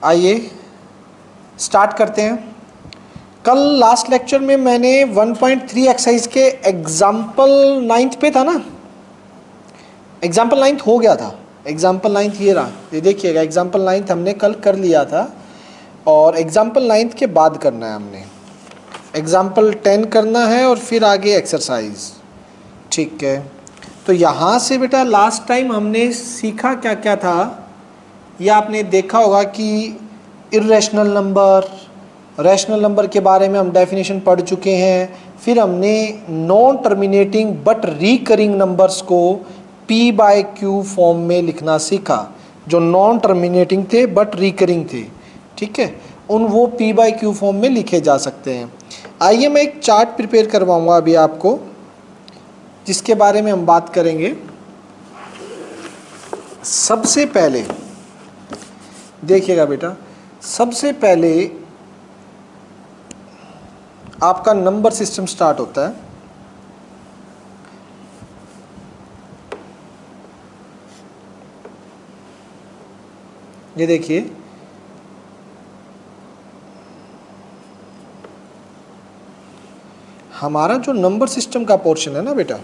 आइए स्टार्ट करते हैं। कल लास्ट लेक्चर में मैंने 1.3 एक्सरसाइज के एग्जाम्पल 9 पे था ना, एग्जाम्पल 9 हो गया था। एग्जाम्पल 9 ये रहा, ये देखिएगा। एग्जाम्पल 9 हमने कल कर लिया था और एग्जाम्पल 9 के बाद करना है हमने। एग्जाम्पल 10 करना है और फिर आगे एक्सरसाइज। ठीक है, तो यहाँ से बेटा लास्ट टाइम हमने सीखा क्या क्या था, यह आपने देखा होगा कि इर्रेशनल नंबर, रैशनल नंबर के बारे में हम डेफिनेशन पढ़ चुके हैं। फिर हमने non terminating but recurring numbers को P/Q फॉर्म में लिखना सीखा, जो नॉन टर्मिनेटिंग थे बट रिकरिंग थे। ठीक है, वो P/Q फॉर्म में लिखे जा सकते हैं। आइए मैं एक चार्ट प्रिपेयर करवाऊंगा अभी आपको, जिसके बारे में हम बात करेंगे। सबसे पहले देखिएगा बेटा, सबसे पहले आपका नंबर सिस्टम स्टार्ट होता है। ये देखिए, हमारा जो नंबर सिस्टम का पोर्शन है ना बेटा,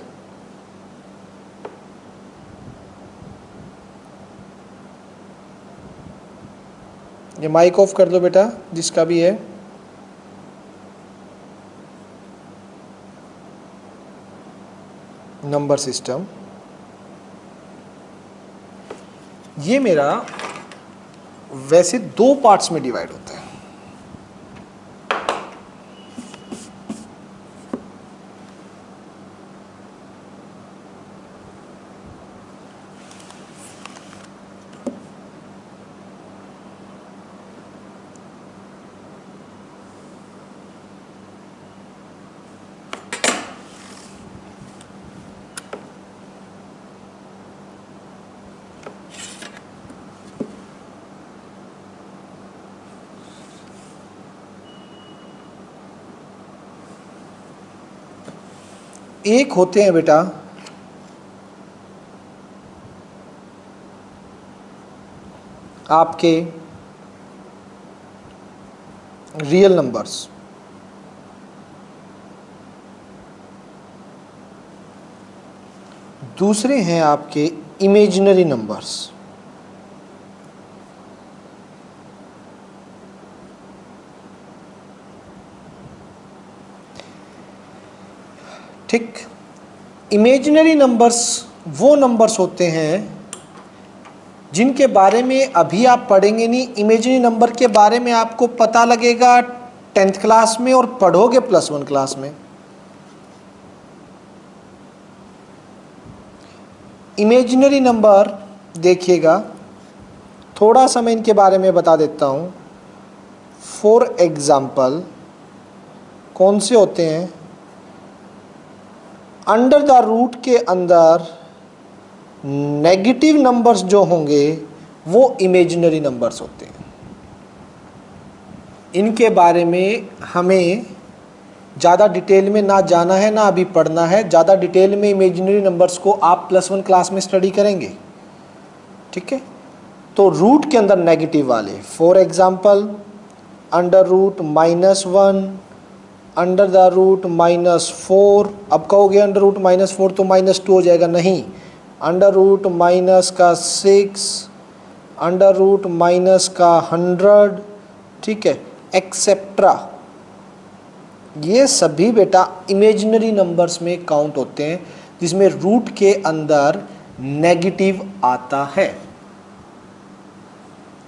ये माइक ऑफ कर दो बेटा जिसका भी है। नंबर सिस्टम ये मेरा वैसे दो पार्ट्स में डिवाइड होता है। एक होते हैं बेटा आपके रियल नंबर्स, दूसरे हैं आपके इमेजिनरी नंबर्स। ठीक, इमेजिनरी नंबर्स वो नंबर्स होते हैं जिनके बारे में अभी आप पढ़ेंगे नहीं। इमेजिनरी नंबर के बारे में आपको पता लगेगा 10th क्लास में और पढ़ोगे +1 क्लास में। इमेजिनरी नंबर देखिएगा, थोड़ा सा मैं इनके बारे में बता देता हूँ। फॉर एग्जाम्पल कौन से होते हैं, अंडर द रूट के अंदर नेगेटिव नंबर्स जो होंगे वो इमेजिनरी नंबर्स होते हैं। इनके बारे में हमें ज़्यादा डिटेल में ना जाना है, ना अभी पढ़ना है। ज़्यादा डिटेल में इमेजिनरी नंबर्स को आप +1 क्लास में स्टडी करेंगे। ठीक है, तो रूट के अंदर नेगेटिव वाले, for example under root -1, under the root -4। अब कहोगे अंडर रूट -4 तो -2 हो जाएगा, नहीं। अंडर रूट -6, अंडर रूट -100, ठीक है, एक्सेट्रा। ये सभी बेटा इमेजिनरी नंबर्स में काउंट होते हैं, जिसमें रूट के अंदर नेगेटिव आता है।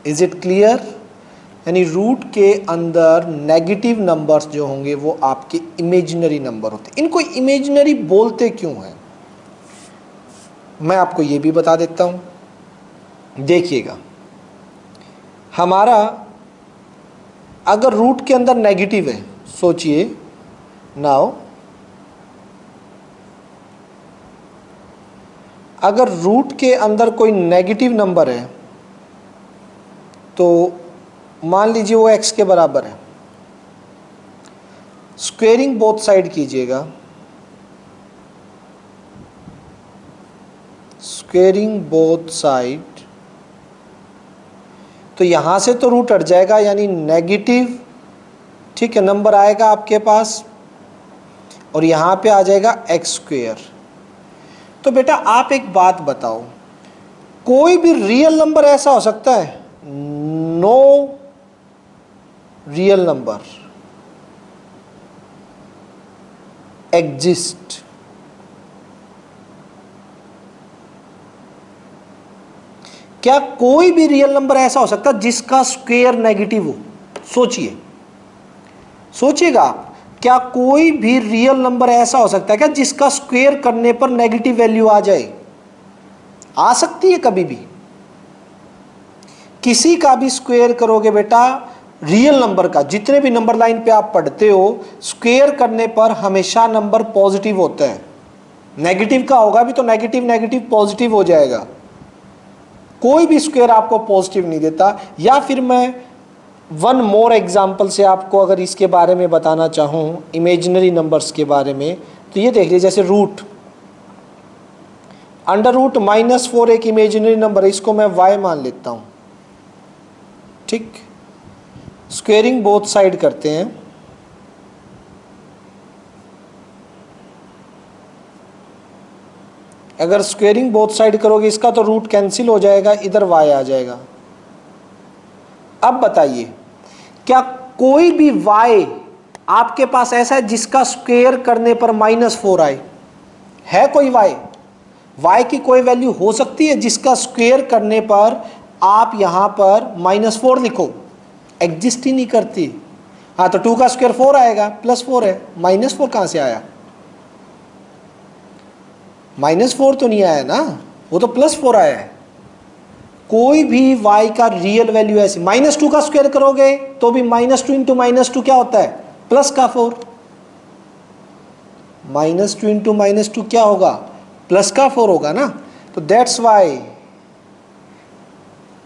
Is it clear? यानी रूट के अंदर नेगेटिव नंबर्स जो होंगे वो आपके इमेजिनरी नंबर होते हैं। इनको इमेजिनरी बोलते क्यों हैं, मैं आपको ये भी बता देता हूं। देखिएगा, हमारा अगर रूट के अंदर नेगेटिव है, सोचिए नाउ, अगर रूट के अंदर कोई नेगेटिव नंबर है तो मान लीजिए वो x के बराबर है। स्क्वेयरिंग बोथ साइड कीजिएगा, स्क्वेयरिंग बोथ साइड, तो यहाँ से तो रूट हट जाएगा यानी नेगेटिव, ठीक है, नंबर आएगा आपके पास और यहाँ पे आ जाएगा एक्स स्क्वेयर। तो बेटा आप एक बात बताओ, कोई भी रियल नंबर ऐसा हो सकता है? No real number exist. क्या कोई भी रियल नंबर ऐसा हो सकता है जिसका स्क्वायर नेगेटिव हो? सोचिए, सोचिएगा आप, क्या कोई भी रियल नंबर ऐसा हो सकता है क्या जिसका स्क्वायर करने पर नेगेटिव वैल्यू आ जाए? आ सकती है कभी भी। किसी का भी स्क्वायर करोगे बेटा, रियल नंबर का, जितने भी नंबर लाइन पे आप पढ़ते हो, स्क्वायर करने पर हमेशा नंबर पॉजिटिव होता है। नेगेटिव का होगा भी तो नेगेटिव नेगेटिव पॉजिटिव हो जाएगा, कोई भी स्क्वायर आपको पॉजिटिव नहीं देता। या फिर मैं वन मोर एग्जाम्पल से आपको अगर इसके बारे में बताना चाहूँ, इमेजिनरी नंबर्स के बारे में, तो ये देख लीजिए, जैसे रूट, अंडर रूट -4 एक इमेजिनरी नंबर है, इसको मैं y मान लेता हूँ, ठीक। स्क्वेयरिंग बोथ साइड करते हैं, अगर स्क्वेयरिंग बोथ साइड करोगे इसका तो रूट कैंसिल हो जाएगा, इधर y आ जाएगा। अब बताइए, क्या कोई भी y आपके पास ऐसा है जिसका स्क्वायर करने पर -4 आए? है कोई y की कोई वैल्यू हो सकती है जिसका स्क्वायर करने पर आप यहां पर -4 लिखो? एग्जिस्ट ही नहीं करती। हाँ, तो 2 का स्क्वायर 4 आएगा, +4 है, -4 कहां से आया? -4 तो नहीं आया ना, वो तो +4 आया है। कोई भी y का रियल वैल्यू ऐसी, -2 का स्क्वायर करोगे तो भी -2 इंटू -2 क्या होता है? प्लस का 4। -2 इंटू -2 क्या होगा? प्लस का 4 होगा ना। तो दैट्स वाई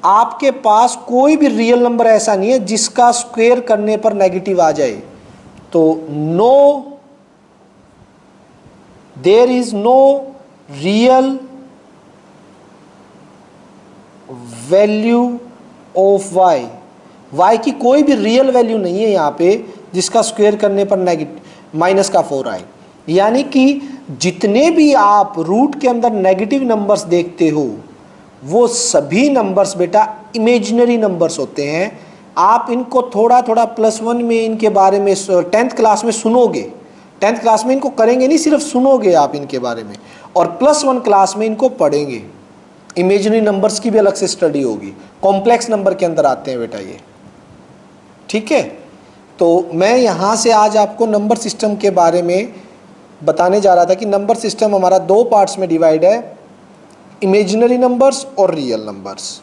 आपके पास कोई भी रियल नंबर ऐसा नहीं है जिसका स्क्वायर करने पर नेगेटिव आ जाए। तो no, there is no real value of y की कोई भी रियल वैल्यू नहीं है यहाँ पे जिसका स्क्वायर करने पर नेगेटिव -4 आए। यानी कि जितने भी आप रूट के अंदर नेगेटिव नंबर्स देखते हो वो सभी नंबर्स बेटा इमेजिनरी नंबर्स होते हैं। आप इनको थोड़ा थोड़ा +1 में इनके बारे में 10th क्लास में सुनोगे, 10th क्लास में इनको करेंगे नहीं, सिर्फ सुनोगे आप इनके बारे में, और +1 क्लास में इनको पढ़ेंगे। इमेजिनरी नंबर्स की भी अलग से स्टडी होगी, कॉम्प्लेक्स नंबर के अंदर आते हैं बेटा ये, ठीक है। तो मैं यहाँ से आज आपको नंबर सिस्टम के बारे में बताने जा रहा था कि नंबर सिस्टम हमारा 2 पार्ट्स में डिवाइड है, इमेजिनरी नंबर्स और रियल नंबर्स।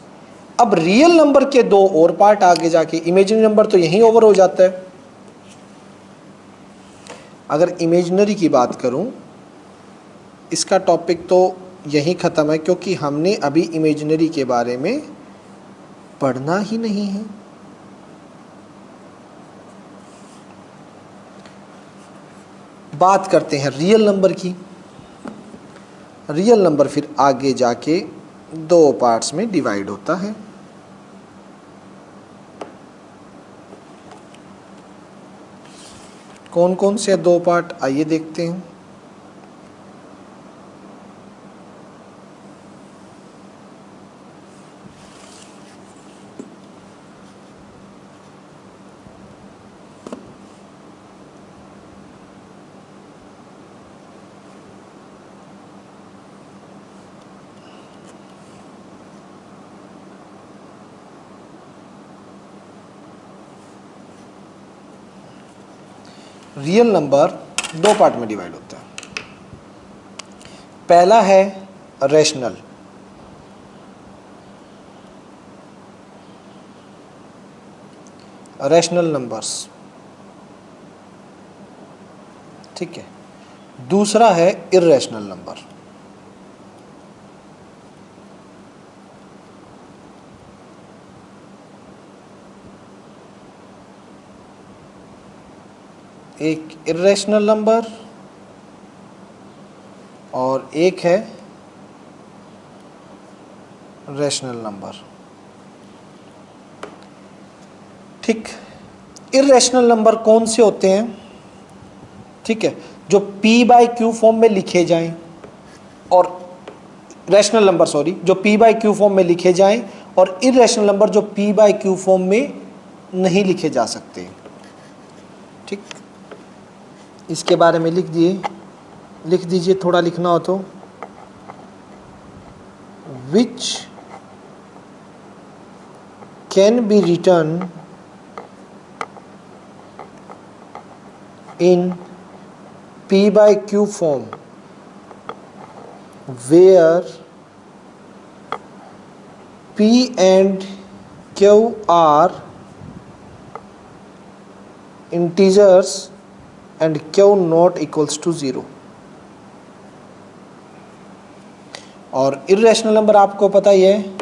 अब रियल नंबर के 2 और पार्ट आगे जाके, इमेजिनरी नंबर तो यहीं ओवर हो जाता है। अगर इमेजिनरी की बात करूं, इसका टॉपिक तो यहीं ख़त्म है क्योंकि हमने अभी इमेजिनरी के बारे में पढ़ना ही नहीं है। बात करते हैं रियल नंबर की। रियल नंबर फिर आगे जाके 2 पार्ट्स में डिवाइड होता है। कौन कौन से 2 पार्ट, आइए देखते हैं। रियल नंबर 2 पार्ट में डिवाइड होता है। पहला है रैशनल, रैशनल नंबर्स, ठीक है। दूसरा है इर्रेशनल नंबर। एक इर्रेशनल नंबर और एक है रैशनल नंबर। ठीक। इर्रेशनल नंबर कौन से होते हैं? ठीक है, जो p बाई क्यू फॉर्म में लिखे जाएं, और रैशनल नंबर सॉरी जो p बाई क्यू फॉर्म में लिखे जाएं, और इर्रेशनल नंबर जो p बाई क्यू फॉर्म में नहीं लिखे जा सकते। ठीक, इसके बारे में लिख दीजिए, थोड़ा लिखना हो तो, which can be return in p by q form where p and q are integers and q not equals to 0। और इर्रेशनल नंबर आपको पता ही है,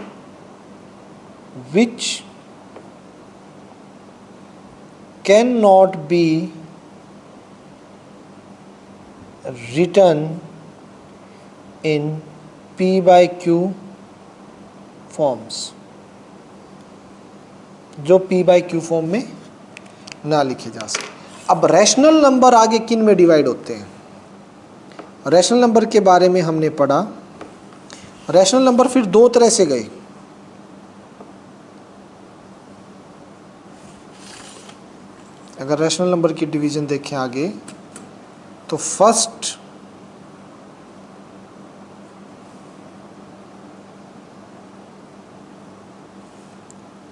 which cannot be written in p by q forms, जो p by q form में ना लिखे जा सके। अब रैशनल नंबर आगे किन में डिवाइड होते हैं? रैशनल नंबर के बारे में हमने पढ़ा। रैशनल नंबर फिर दो तरह से गए। अगर रैशनल नंबर की डिवीजन देखें आगे, तो फर्स्ट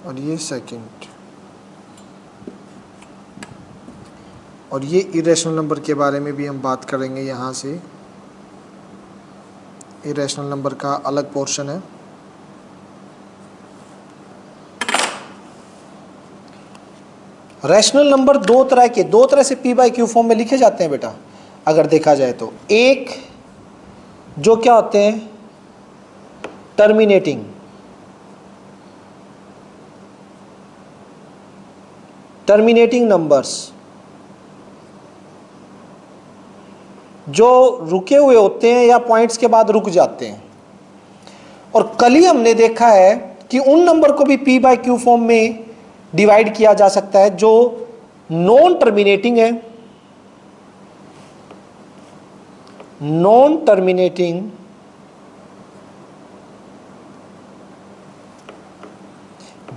और ये सेकंड, और ये इरेशनल नंबर के बारे में भी हम बात करेंगे। यहाँ से इरेशनल नंबर का अलग पोर्शन है। रैशनल नंबर दो तरह से p बाई क्यू फॉर्म में लिखे जाते हैं बेटा, अगर देखा जाए तो। एक जो क्या होते हैं, टर्मिनेटिंग नंबर्स, जो रुके हुए होते हैं या पॉइंट्स के बाद रुक जाते हैं। और कल ही हमने देखा है कि उन नंबर को भी p बाई क्यू फॉर्म में डिवाइड किया जा सकता है जो नॉन टर्मिनेटिंग है, नॉन टर्मिनेटिंग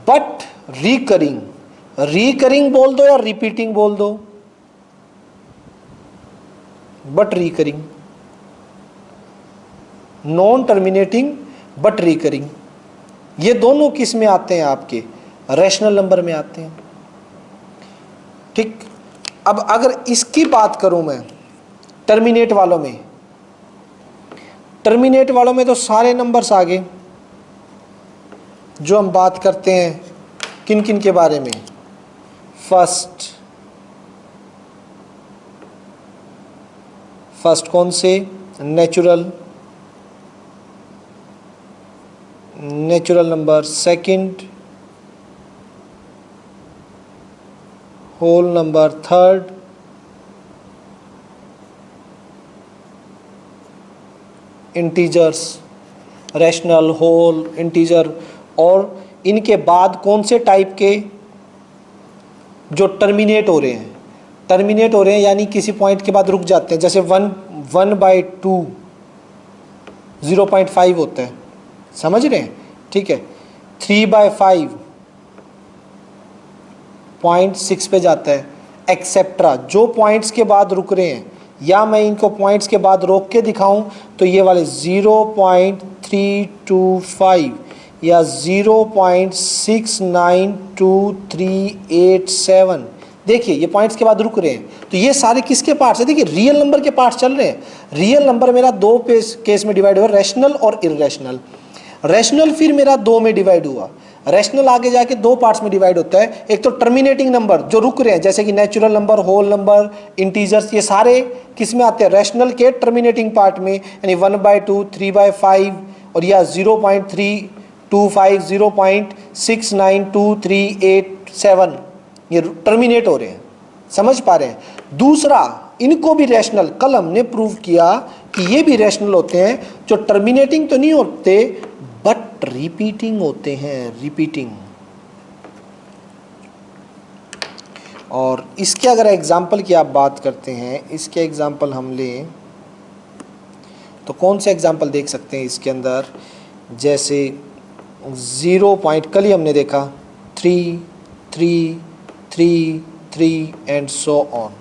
बट रिकरिंग बोल दो या रिपीटिंग बोल दो, but recurring, non terminating but recurring, ये दोनों किस में आते हैं? आपके रैशनल नंबर में आते हैं। ठीक, अब अगर इसकी बात करूं मैं टर्मिनेट वालों में तो सारे नंबर्स आ गए जो हम बात करते हैं। किन किन के बारे में? फर्स्ट कौन से? Natural number. Second whole number. Third integers, rational, whole, integer. और इनके बाद कौन से टाइप के? जो टर्मिनेट हो रहे हैं यानी किसी पॉइंट के बाद रुक जाते हैं। जैसे 1/2 0.5 होता है, समझ रहे हैं? ठीक है, 3/5 0.6 पे जाता है, एक्सेट्रा। जो पॉइंट्स के बाद रुक रहे हैं, या मैं इनको पॉइंट्स के बाद रोक के दिखाऊं तो ये वाले 0.325 या 0.692387, देखिए ये पॉइंट्स के बाद रुक रहे हैं। तो ये सारे किसके पार्ट्स है? देखिए रियल नंबर के पार्ट्स चल रहे हैं। रियल नंबर मेरा दो केस में डिवाइड हुआ, रैशनल और इर्रेशनल। रैशनल फिर मेरा दो में डिवाइड हुआ। रैशनल आगे जाके दो पार्ट्स में डिवाइड होता है। एक तो टर्मिनेटिंग नंबर जो रुक रहे हैं, जैसे कि natural number, whole number, integers, ये सारे किस में आते हैं? रैशनल के टर्मिनेटिंग पार्ट में, यानी 1/2, 3/5 और या 0.325, 0.692387, ये टर्मिनेट हो रहे हैं। समझ पा रहे हैं? दूसरा, इनको भी रैशनल, कल हमने प्रूव किया कि ये भी रैशनल होते हैं, जो टर्मिनेटिंग तो नहीं होते बट रिपीटिंग होते हैं। रिपीटिंग और इसके अगर एग्जाम्पल की आप बात करते हैं, इसके एग्जाम्पल हम लें तो कौन से एग्जाम्पल देख सकते हैं इसके अंदर, जैसे 0 पॉइंट कल ही हमने देखा 3 3 3 3 एंड सो ऑन।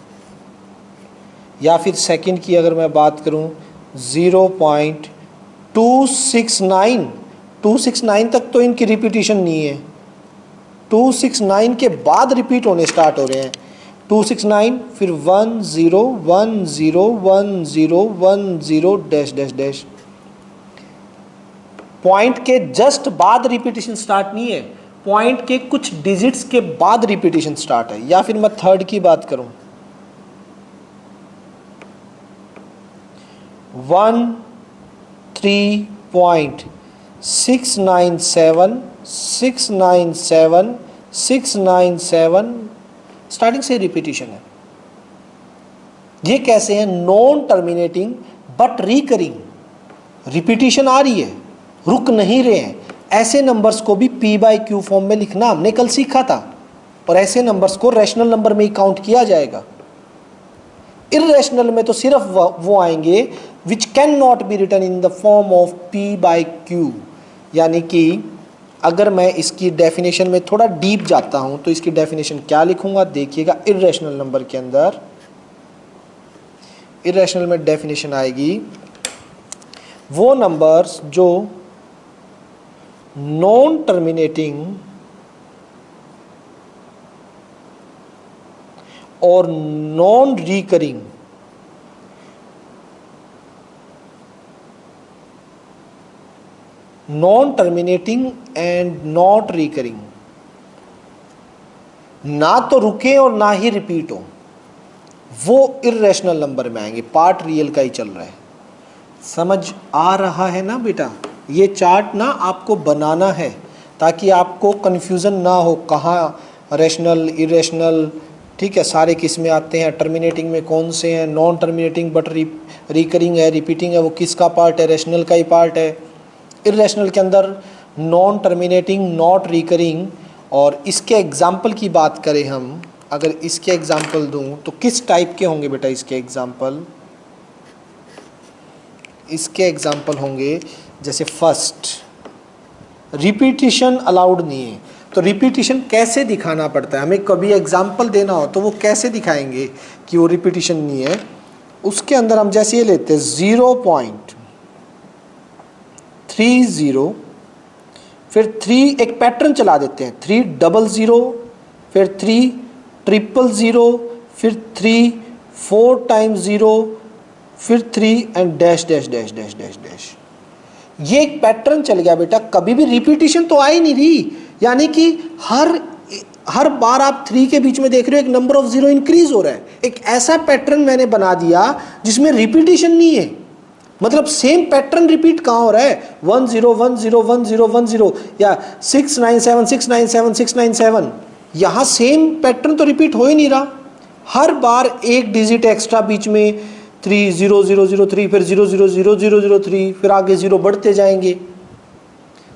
या फिर सेकंड की अगर मैं बात करूं 0.269 269 तक तो इनकी रिपीटिशन नहीं है, 269 के बाद रिपीट होने स्टार्ट हो रहे हैं। 269 फिर 1 0 1 0 1 0 1 0 डैश डैश डैश। पॉइंट के जस्ट बाद रिपीटिशन स्टार्ट नहीं है, पॉइंट के कुछ डिजिट्स के बाद रिपीटिशन स्टार्ट है। या फिर मैं थर्ड की बात करूं 13.697 697 697 स्टार्टिंग से रिपीटिशन है। ये कैसे है? Non terminating but recurring, repetition आ रही है, रुक नहीं रहे हैं। ऐसे नंबर्स को भी P/Q फॉर्म में लिखना हमने कल सीखा था, और ऐसे नंबर्स को रैशनल नंबर में ही काउंट किया जाएगा। इर्रेशनल में तो सिर्फ वो आएंगे which can not be written in the form of P/Q। यानी कि अगर मैं इसकी डेफिनेशन में थोड़ा डीप जाता हूं तो इसकी डेफिनेशन क्या लिखूंगा, देखिएगा। इर्रेशनल नंबर के अंदर, इर्रेशनल में डेफिनेशन आएगी वो नंबर्स जो नॉन टर्मिनेटिंग और non recurring non terminating and not recurring, ना तो रुके और ना ही रिपीट हो, वो इर्रेशनल नंबर में आएंगे। पार्ट रियल का ही चल रहा है, समझ आ रहा है ना बेटा? ये चार्ट ना आपको बनाना है ताकि आपको कन्फ्यूज़न ना हो, कहाँ रैशनल इरेशनल, ठीक है, सारे किस में आते हैं, टर्मिनेटिंग में कौन से हैं, नॉन टर्मिनेटिंग बट रिकरिंग है, रिपीटिंग है, वो किसका पार्ट है, रैशनल का ही पार्ट है। इरेशनल के अंदर नॉन टर्मिनेटिंग, नॉट रिकरिंग। और इसके एग्जाम्पल की बात करें हम, अगर इसके एग्जाम्पल दूं तो किस टाइप के होंगे बेटा इसके एग्जाम्पल? इसके एग्जाम्पल होंगे जैसे फर्स्ट, रिपीटिशन अलाउड नहीं है, तो रिपीटिशन कैसे दिखाना पड़ता है हमें? कभी एग्जाम्पल देना हो तो वो कैसे दिखाएंगे कि वो रिपीटिशन नहीं है? उसके अंदर हम जैसे ये लेते हैं 0.30, फिर 3 एक पैटर्न चला देते हैं, 300, फिर 300, फिर 3 4 टाइम्स 0, फिर 3 and dash dash dash dash dash dash. ये एक पैटर्न चल गया बेटा, कभी भी रिपीटिशन तो आ ही नहीं रही। यानी कि हर बार आप 3 के बीच में देख रहे हो एक नंबर ऑफ 0 इंक्रीज हो रहा है। एक ऐसा पैटर्न मैंने बना दिया जिसमें रिपीटिशन नहीं है। मतलब सेम पैटर्न रिपीट कहाँ हो रहा है? 1 0 1 0 1 0 1 0 या 697 697 697, यहाँ सेम पैटर्न तो रिपीट हो ही नहीं रहा। हर बार एक डिजिट एक्स्ट्रा बीच में, 3 0 0 0 3, फिर 0 0 0 0 0 3, फिर आगे 0 बढ़ते जाएंगे।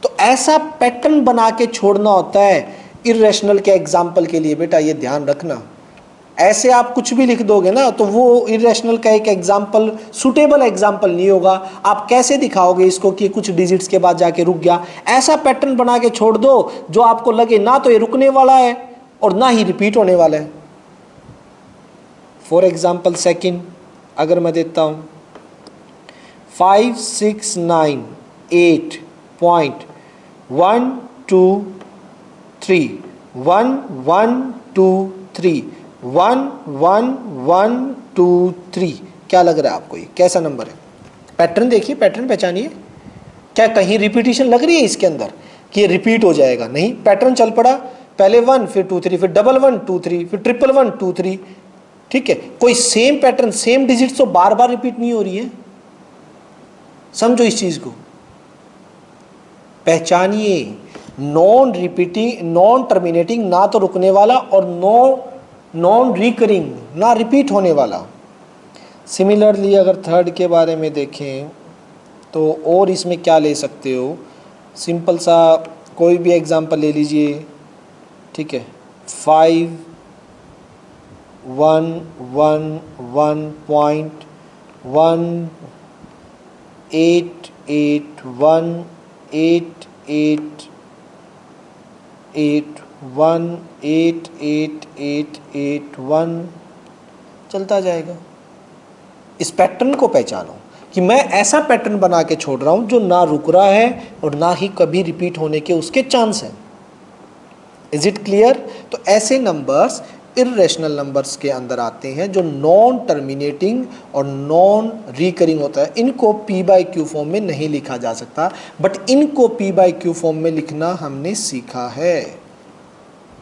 तो ऐसा पैटर्न बना के छोड़ना होता है इर्रेशनल के एग्जाम्पल के लिए बेटा, ये ध्यान रखना। ऐसे आप कुछ भी लिख दोगे ना तो वो इर्रेशनल का एक एग्जाम्पल सूटेबल एग्जाम्पल नहीं होगा। आप कैसे दिखाओगे इसको कि कुछ डिजिट्स के बाद जाके रुक गया? ऐसा पैटर्न बना के छोड़ दो जो आपको लगे ना तो ये रुकने वाला है और ना ही रिपीट होने वाला है। फॉर एग्जाम्पल सेकंड अगर मैं देता हूं 569.8.123 1 1 2 3 1 1 1 2 3, क्या लग रहा है आपको? ये कैसा नंबर है? पैटर्न देखिए, पैटर्न पहचानिए। क्या कहीं रिपीटिशन लग रही है इसके अंदर कि ये रिपीट हो जाएगा? नहीं, पैटर्न चल पड़ा, पहले 1 फिर 2 3 फिर 1 1 2 3 फिर 1 1 2 3, ठीक है। कोई सेम पैटर्न, सेम डिजिट तो बार बार रिपीट नहीं हो रही है। समझो इस चीज को, पहचानिए। नॉन रिपीटिंग, नॉन टर्मिनेटिंग, ना तो रुकने वाला, और नॉन रिकरिंग, ना रिपीट होने वाला। सिमिलरली अगर थर्ड के बारे में देखें तो और इसमें क्या ले सकते हो? सिंपल सा कोई भी एग्जांपल ले लीजिए, ठीक है। 5 1 चलता जाएगा। इस पैटर्न को पहचानो कि मैं ऐसा पैटर्न बना के छोड़ रहा हूं जो ना रुक रहा है और ना ही कभी रिपीट होने के उसके चांस हैं। Is it clear? तो ऐसे नंबर्स इर्रेशनल नंबर्स के अंदर आते हैं जो नॉन टर्मिनेटिंग और नॉन रिकरिंग होता है। इनको p बाई क्यू फॉर्म में नहीं लिखा जा सकता, बट इनको p बाई क्यू फॉर्म में लिखना हमने सीखा है।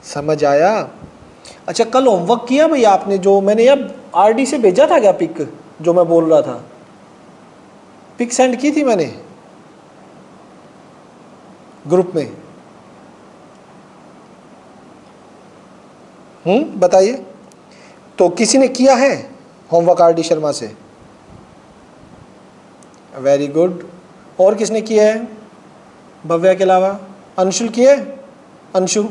समझ आया? अच्छा, कल होमवर्क किया भाई आपने? जो मैंने यार आरडी से भेजा था क्या पिक, जो मैं बोल रहा था, पिक सेंड की थी मैंने ग्रुप में? बताइए। तो किसी ने किया है होमवर्क आरडी शर्मा से? Very good. और किसने किया है भव्या के अलावा? अंशुल किए? Anshu,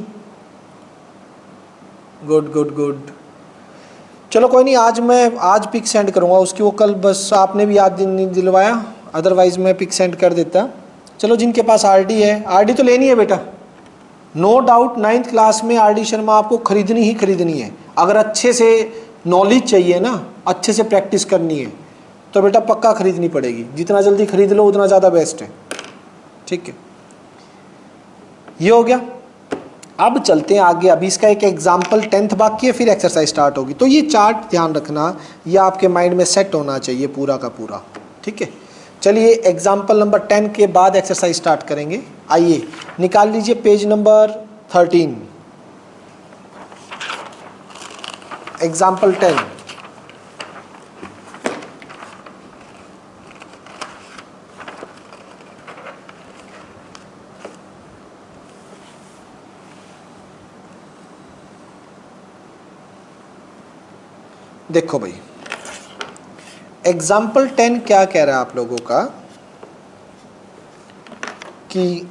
good good good. चलो कोई नहीं, आज पिक सेंड करूंगा उसकी। वो कल बस आपने भी याद नहीं दिलवाया, अदरवाइज मैं पिक सेंड कर देता। चलो, जिनके पास आरडी है, आरडी तो लेनी है बेटा, नो डाउट। 9th क्लास में आरडी शर्मा आपको खरीदनी ही खरीदनी है। अगर अच्छे से नॉलेज चाहिए ना, अच्छे से प्रैक्टिस करनी है, तो बेटा पक्का खरीदनी पड़ेगी। जितना जल्दी खरीद लो उतना ज़्यादा बेस्ट है। ठीक है, ये हो गया। अब चलते हैं आगे। अभी इसका एक एग्जाम्पल 10th बाकी है, फिर एक्सरसाइज स्टार्ट होगी। तो ये चार्ट ध्यान रखना, ये आपके माइंड में सेट होना चाहिए पूरा का पूरा। ठीक है, चलिए एग्जाम्पल नंबर 10 के बाद एक्सरसाइज स्टार्ट करेंगे। आइए निकाल लीजिए पेज नंबर 13, एग्जाम्पल 10। देखो भाई, एग्जाम्पल 10 क्या कह रहा है आप लोगों का कि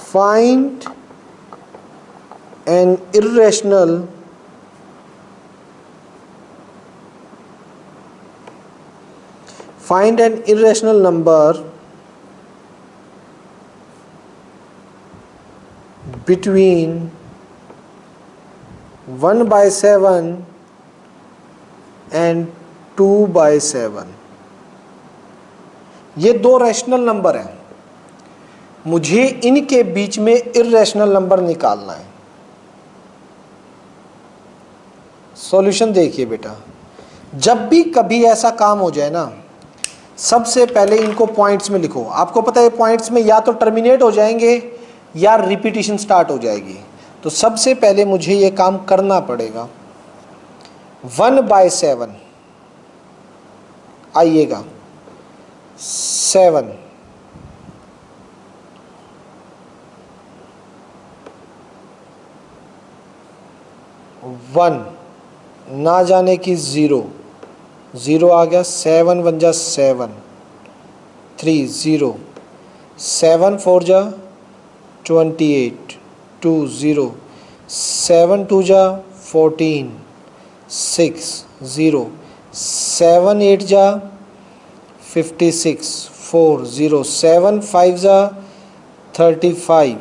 find an irrational number between 1/7 and 2/7। ये दो रैशनल नंबर हैं, मुझे इनके बीच में इर्रेशनल नंबर निकालना है। सॉल्यूशन देखिए बेटा, जब भी कभी ऐसा काम हो जाए ना, सबसे पहले इनको पॉइंट्स में लिखो। आपको पता है पॉइंट्स में या तो टर्मिनेट हो जाएंगे या रिपीटिशन स्टार्ट हो जाएगी। तो सबसे पहले मुझे ये काम करना पड़ेगा। 1/7 आइएगा, 7, 1 ना जाने की 0 आ गया, 7 1 जा 7, 3 0, 7 4 जा 28, 2 0, 7 2 जा 14, 6 0, 7 8 जा 56, 4 0, 7 5 जा 35,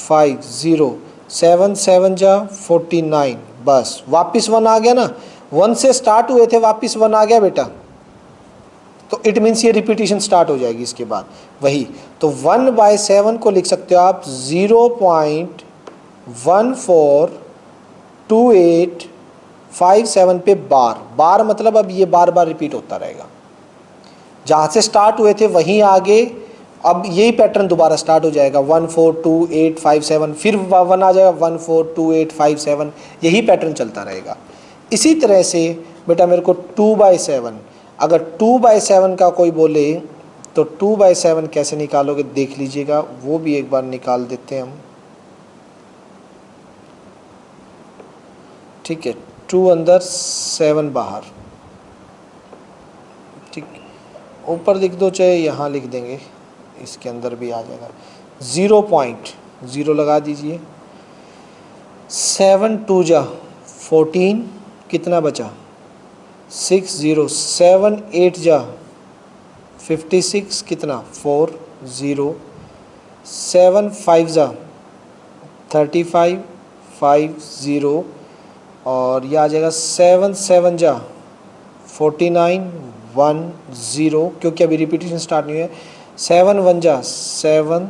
5 0, 7 7 जा 49। बस वापिस 1 आ गया ना, 1 से स्टार्ट हुए थे, वापिस 1 आ गया बेटा। तो इट मीन्स ये रिपीटिशन स्टार्ट हो जाएगी इसके बाद वही। तो 1/7 को लिख सकते हो आप 0.142857 पे बार मतलब अब ये बार बार रिपीट होता रहेगा। जहाँ से स्टार्ट हुए थे वहीं आगे अब यही पैटर्न दोबारा स्टार्ट हो जाएगा, 142857, फिर 1 आ जाएगा 142857, यही पैटर्न चलता रहेगा। इसी तरह से बेटा मेरे को 2/7, अगर 2/7 का कोई बोले तो 2/7 कैसे निकालोगे देख लीजिएगा, वो भी एक बार निकाल देते हैं हम। ठीक है, 2 अंदर 7 बाहर। ठीक, ऊपर लिख दो चाहे यहाँ लिख देंगे, इसके अंदर भी आ जाएगा। 0.0 लगा दीजिए। 7 2 जा 14, कितना बचा 60, 7 8 जा 56, कितना 4 0, 7 5 जा 35 5 0, और यह आ जाएगा 7 7 जा 49 1 0, क्योंकि अभी रिपीटेशन स्टार्ट नहीं है। 7 1 जा 7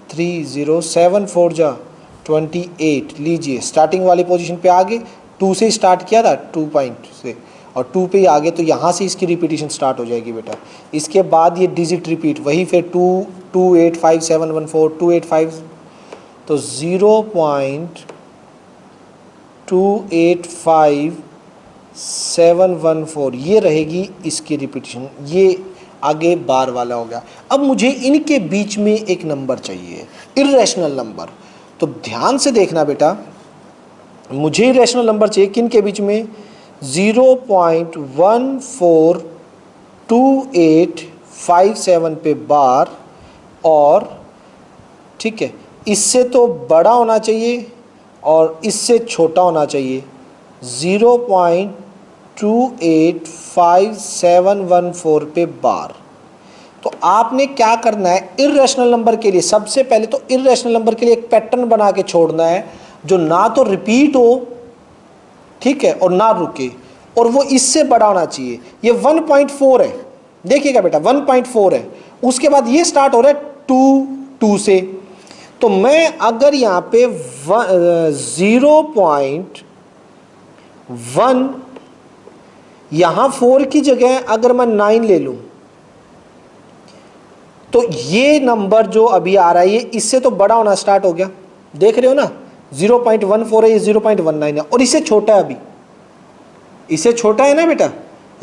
3 0, 7 4 जा 28। लीजिए स्टार्टिंग वाली पोजीशन पे आगे 2 से स्टार्ट किया था, 2 पॉइंट से, और 2 पे ही आगे, तो यहाँ से इसकी रिपीटेशन स्टार्ट हो जाएगी बेटा। इसके बाद ये डिजिट रिपीट वही, फिर 2 2 8 5 7 1 4 2 8 5, तो 0.285714 ये रहेगी इसकी रिपीटेशन। ये आगे बार वाला हो गया। अब मुझे इनके बीच में एक नंबर चाहिए, इर्रेशनल नंबर। तो ध्यान से देखना बेटा, मुझे इर्रेशनल नंबर चाहिए किन के बीच में, 0.142857 पे बार, और ठीक है इससे तो बड़ा होना चाहिए और इससे छोटा होना चाहिए, 0.285714 पे बार। तो आपने क्या करना है, इर्रेशनल नंबर के लिए सबसे पहले तो इर्रेशनल नंबर के लिए एक पैटर्न बना के छोड़ना है जो ना तो रिपीट हो, ठीक है, और ना रुके, और वो इससे बड़ा होना चाहिए। ये 1.4 है, देखिएगा बेटा 1.4 है। उसके बाद ये स्टार्ट हो रहा है 2 से, तो मैं अगर यहाँ पे 0.1 यहाँ 4 की जगह अगर मैं 9 ले लूं, तो ये नंबर जो अभी आ रहा है ये इससे तो बड़ा होना स्टार्ट हो गया। देख रहे हो ना, 0.14 है, ये 0.19 है, और इससे छोटा है, अभी इससे छोटा है ना बेटा,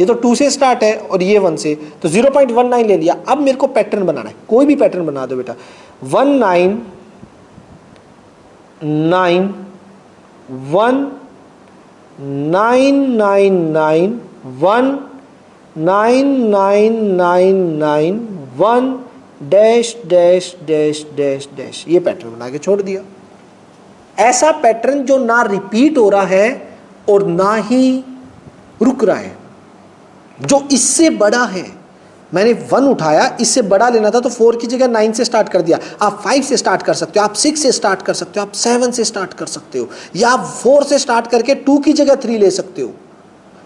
ये तो 2 से स्टार्ट है और ये 1 से, तो 0.19 ले लिया। अब मेरे को पैटर्न बनाना है, कोई भी पैटर्न बना दो बेटा। 1 9 9 1 9 9 9 1 9 9 9 9 1 dash dash dash dash dash, ये पैटर्न बना के छोड़ दिया। ऐसा पैटर्न जो ना रिपीट हो रहा है और ना ही रुक रहा है, जो इससे बड़ा है। मैंने 1 उठाया, इससे बड़ा लेना था तो 4 की जगह 9 से स्टार्ट कर दिया। आप 5 से स्टार्ट कर सकते हो, आप 6 से स्टार्ट कर सकते हो, आप 7 से स्टार्ट कर सकते हो, या आप 4 से स्टार्ट करके 2 की जगह 3 ले सकते हो।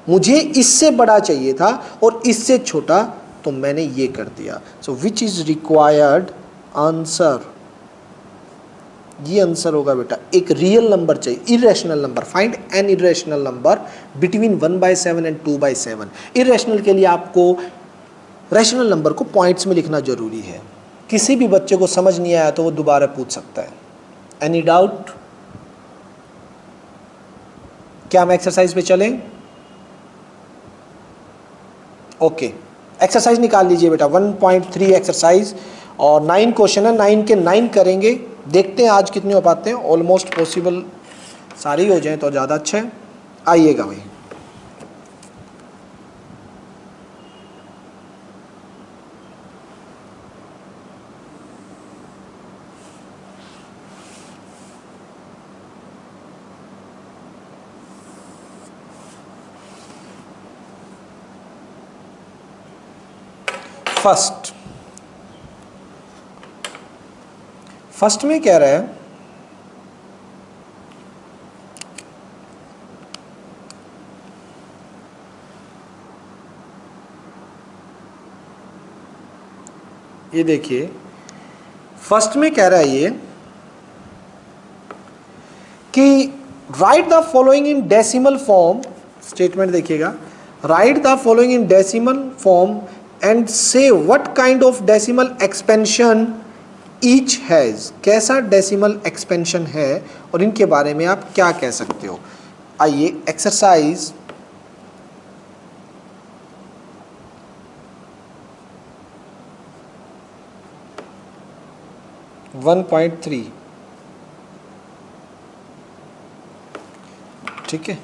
मुझे इससे बड़ा चाहिए था और इससे छोटा, तो मैंने ये कर दिया। सो विच इज रिक्वायर्ड आंसर, ये आंसर होगा बेटा, एक रियल नंबर चाहिए, irrational number. Find an irrational number between 1/7 and 2/7। Irrational के लिए आपको रैशनल नंबर को पॉइंट्स में लिखना जरूरी है। किसी भी बच्चे को समझ नहीं आया तो वो दोबारा पूछ सकता है। Any doubt? क्या हम एक्सरसाइज पे चलें? ओके, एक्सरसाइज निकाल लीजिए बेटा, 1.3 एक्सरसाइज, और 9 क्वेश्चन है, 9 के 9 करेंगे। देखते हैं आज कितने हो पाते हैं। ऑलमोस्ट पॉसिबल सारे ही हो जाएं तो ज़्यादा अच्छा है। आइएगा भाई। फर्स्ट में कह रहा है ये देखिए, फर्स्ट में कह रहा है ये कि write the following in decimal form. Statement देखिएगा, write the following in decimal form and say what kind of decimal expansion each has. कैसा डेसिमल एक्सपेंशन है और इनके बारे में आप क्या कह सकते हो। आइए एक्सरसाइज 1.3, ठीक है।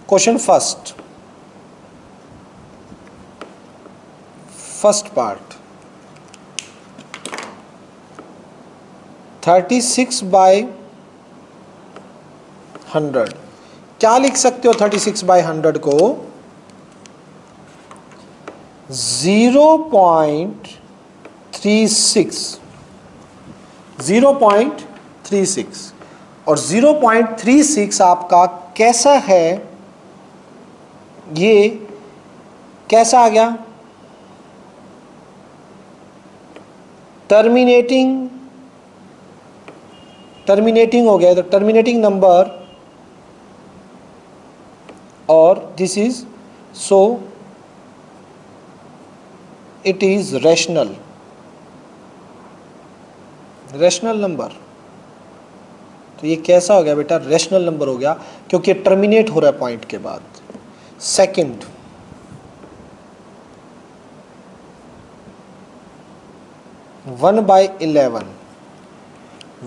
क्वेश्चन फर्स्ट पार्ट 36/100 क्या लिख सकते हो? 36/100 को 0.36 और 0.36 आपका कैसा है? ये कैसा आ गया? टर्मिनेटिंग हो गया, तो टर्मिनेटिंग नंबर, और this is so it is rational number. तो ये कैसा हो गया बेटा? रैशनल नंबर हो गया, क्योंकि टर्मिनेट हो रहा है पॉइंट के बाद। सेकंड, 1/11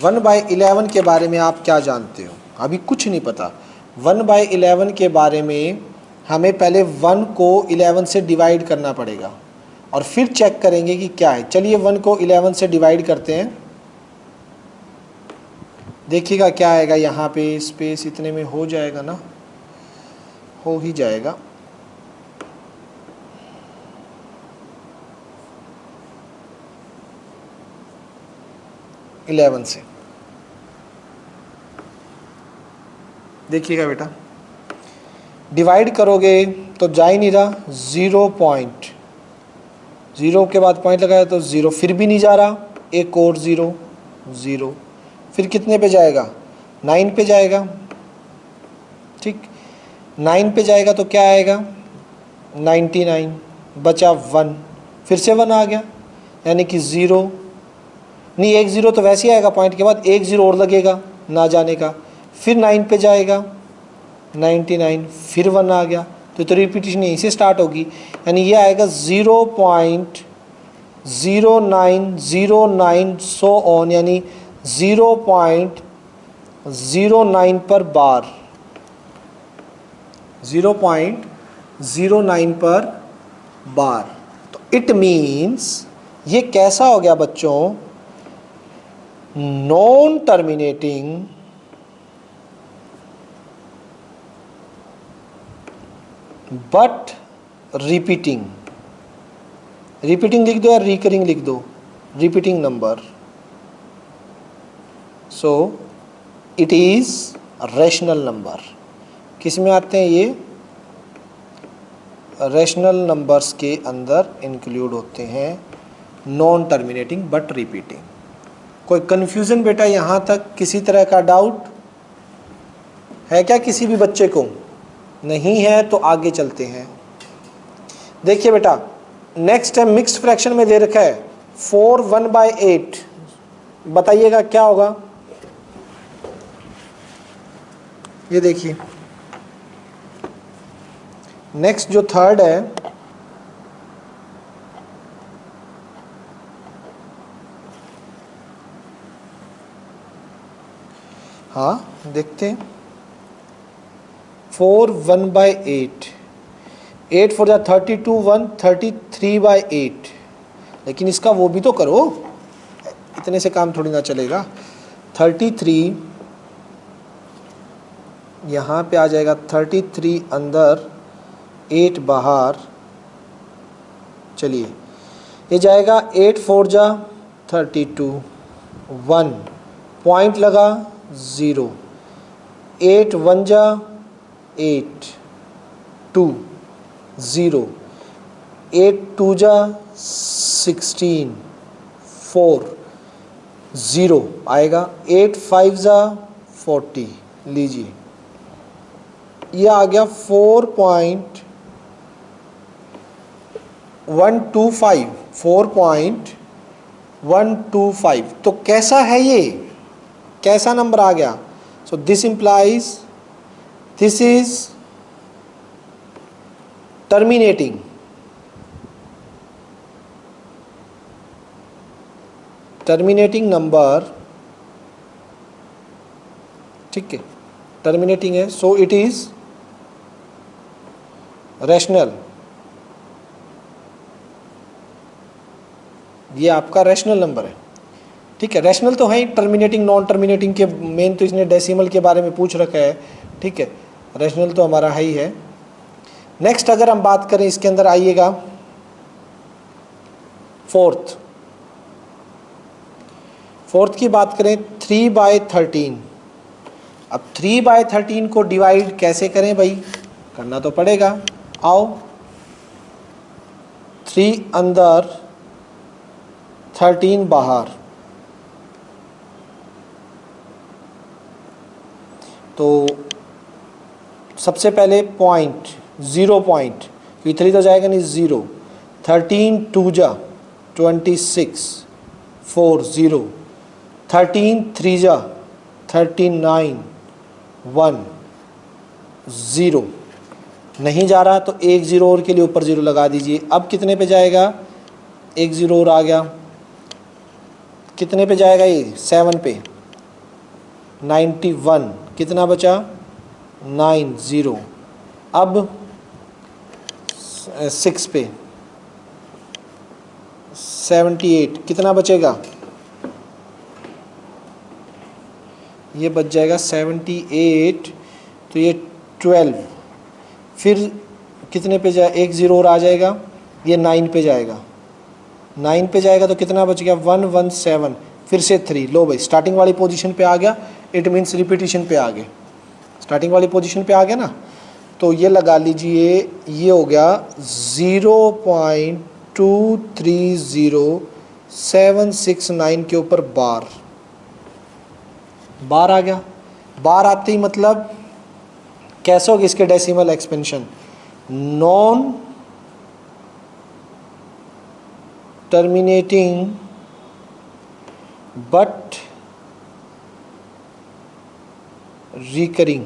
1/11 के बारे में आप क्या जानते हो? अभी कुछ नहीं पता। 1/11 के बारे में हमें पहले 1 को 11 से डिवाइड करना पड़ेगा और फिर चेक करेंगे कि क्या है। चलिए 1 को 11 से डिवाइड करते हैं, देखिएगा क्या आएगा। यहाँ पे स्पेस इतने में हो जाएगा ना? हो ही जाएगा। इलेवन से देखिएगा बेटा, डिवाइड करोगे तो जा ही नहीं रहा। 0 के बाद पॉइंट लगाया तो 0, फिर भी नहीं जा रहा। एक और 0, फिर कितने पे जाएगा? 9 पे जाएगा। ठीक, 9 पे जाएगा तो क्या आएगा? 99, बचा 1, फिर से 1 आ गया, यानी कि 0 नहीं, 1 0 तो वैसे ही आएगा पॉइंट के बाद, 1 0 और लगेगा ना जाने का। फिर 9 पे जाएगा, 99, फिर 1 आ गया, तो रिपीटेशन यहीं से स्टार्ट होगी, यानी ये आएगा 0.0909 सो ऑन, यानी 0.09 पर बार, 0.09 पर बार। तो इट मीन्स ये कैसा हो गया बच्चों? नॉन टर्मिनेटिंग बट रिपीटिंग लिख दो या रिकरिंग लिख दो, repeating number. So it is rational number. किस में आते हैं ये? रैशनल नंबर्स के अंदर इंक्लूड होते हैं, नॉन टर्मिनेटिंग बट रिपीटिंग। कोई कंफ्यूजन बेटा यहाँ तक? किसी तरह का डाउट है क्या किसी भी बच्चे को? नहीं है तो आगे चलते हैं। देखिए बेटा, नेक्स्ट है मिक्स्ड फ्रैक्शन में दे रखा है 4 1/8। बताइएगा क्या होगा? ये देखिए, नेक्स्ट जो थर्ड है, हाँ देखते हैं। 4 1/8, 8 4 32 1 33/8। लेकिन इसका वो भी तो करो, इतने से काम थोड़ी ना चलेगा। 33 यहाँ पे आ जाएगा, 33 अंदर 8 बाहर। चलिए ये जाएगा 8 4 32, 1 पॉइंट लगा 0, 8 1 8, 2 0, 8 2 16, 4 0 आएगा, 8 5 40। लीजिए ये आ गया 4.125, 4.125। तो कैसा है ये? कैसा नंबर आ गया? So this implies this is terminating number. ठीक है, टर्मिनेटिंग है, सो इट इज रैशनल, ये आपका रैशनल नंबर है, ठीक है। रैशनल तो है ही, टर्मिनेटिंग नॉन टर्मिनेटिंग के मेन तो इसने डेसिमल के बारे में पूछ रखा है, ठीक है। रैशनल तो हमारा है ही है। नेक्स्ट अगर हम बात करें इसके अंदर आइएगा फोर्थ की बात करें 3/13। अब 3/13 को डिवाइड कैसे करें भाई, करना तो पड़ेगा। आओ 3 अंदर 13 बाहर, तो सबसे पहले पॉइंट 0 पॉइंट, क्योंकि 3 तो जाएगा नहीं, 0। 13 2 जा 26 4 0, 13 3 जा 39 1 0, नहीं जा रहा तो एक 0 और के लिए ऊपर 0 लगा दीजिए। अब कितने पे जाएगा, एक 0 और आ गया, कितने पे जाएगा ये, 7 पे, 91, कितना बचा 90। अब 6 पे 78, कितना बचेगा, ये बच जाएगा 78, तो ये 12, फिर कितने पे जाए, एक 0 और आ जाएगा, ये 9 पे जाएगा, 9 पे जाएगा तो कितना बच गया 117, फिर से 3। लो भाई स्टार्टिंग वाली पोजीशन पे आ गया, इट मीन्स रिपीटिशन पे आ गए, स्टार्टिंग वाली पोजीशन पे आ गया ना, तो ये लगा लीजिए, ये हो गया 0.230769 के ऊपर बार आ गया। बार आते ही मतलब कैसे होगी इसके decimal expansion, non terminating but recurring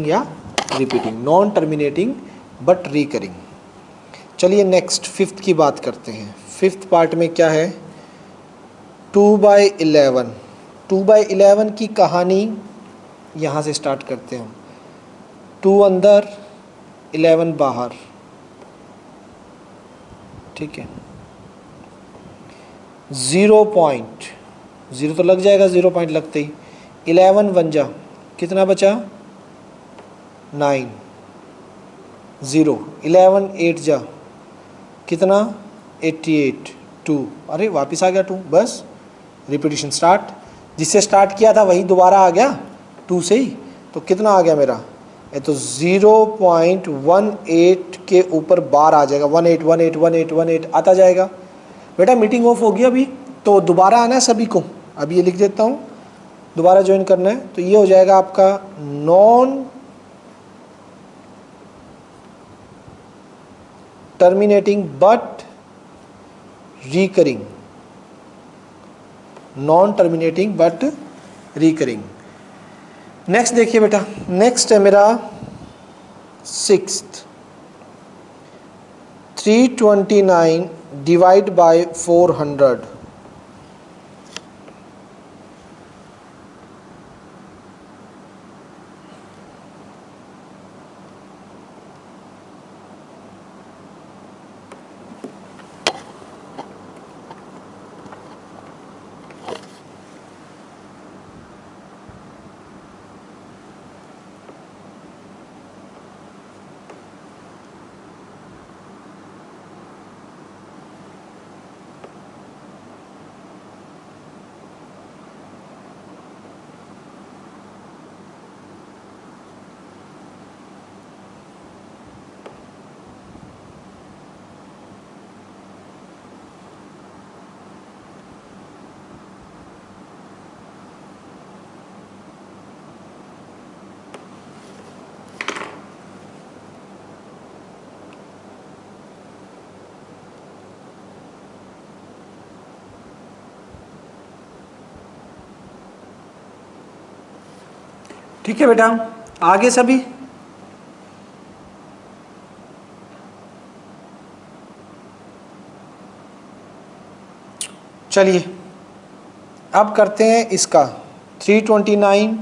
या repeating, non terminating but recurring. चलिए नेक्स्ट 5th की बात करते हैं। 5th पार्ट में क्या है, 2/11। 2/11 की कहानी यहाँ से स्टार्ट करते हैं हम। 2 अंदर 11 बाहर, ठीक है। 0 पॉइंट, 0 तो लग जाएगा 0 पॉइंट लगते ही, 11 1 जा, कितना बचा 9, 0, 11 8 जा, कितना 88 2, अरे वापस आ गया 2, बस रिपीटिशन स्टार्ट, जिससे स्टार्ट किया था वही दोबारा आ गया 2 से ही, तो कितना आ गया मेरा, ये तो 0.18 के ऊपर बार आ जाएगा, 18 आता जाएगा। बेटा मीटिंग ऑफ होगी अभी, तो दोबारा आना है सभी को, अभी ये लिख देता हूँ, दोबारा ज्वाइन करना है, तो ये हो जाएगा आपका non terminating but recurring, non terminating but recurring. Next देखिए बेटा, नेक्स्ट है मेरा 6th, 329 डिवाइड बाय 400, ठीक है बेटा, आगे सभी चलिए अब करते हैं इसका 329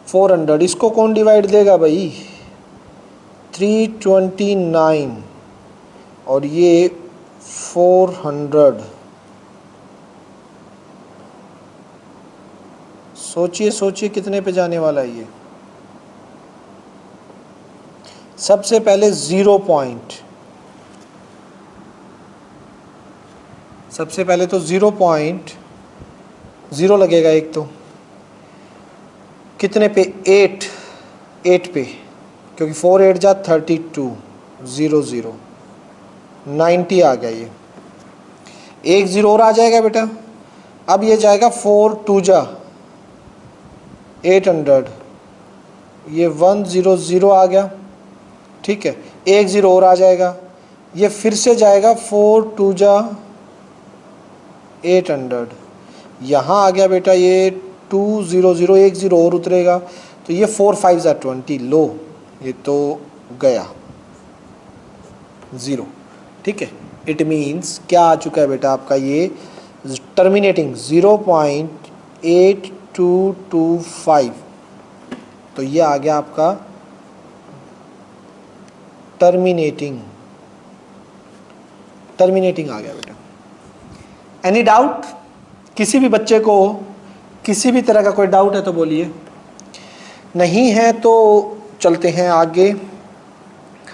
400, इसको कौन डिवाइड देगा भाई, 329 और ये 400। सोचिए सोचिए कितने पे जाने वाला है ये। सबसे पहले 0 पॉइंट, सबसे पहले तो 0.0 लगेगा एक, तो कितने पे 8 पे, क्योंकि 4 8 जा 32, 0 0 90 आ गया। ये एक 0 और आ जाएगा बेटा। अब ये जाएगा 4 2 जा 800, ये 100 आ गया, ठीक है। एक 0 और आ जाएगा, ये फिर से जाएगा 4 2 जा 800, यहाँ आ गया बेटा ये 200, एक 0 और उतरेगा, तो ये 4 5 जा 20, लो ये तो गया 0, ठीक है। इट मीन्स क्या आ चुका है बेटा आपका ये टर्मिनेटिंग 0.8225, तो ये आ गया आपका टर्मिनेटिंग आ गया बेटा। Any doubt? किसी भी बच्चे को किसी भी तरह का कोई डाउट है तो बोलिए, नहीं है तो चलते हैं आगे।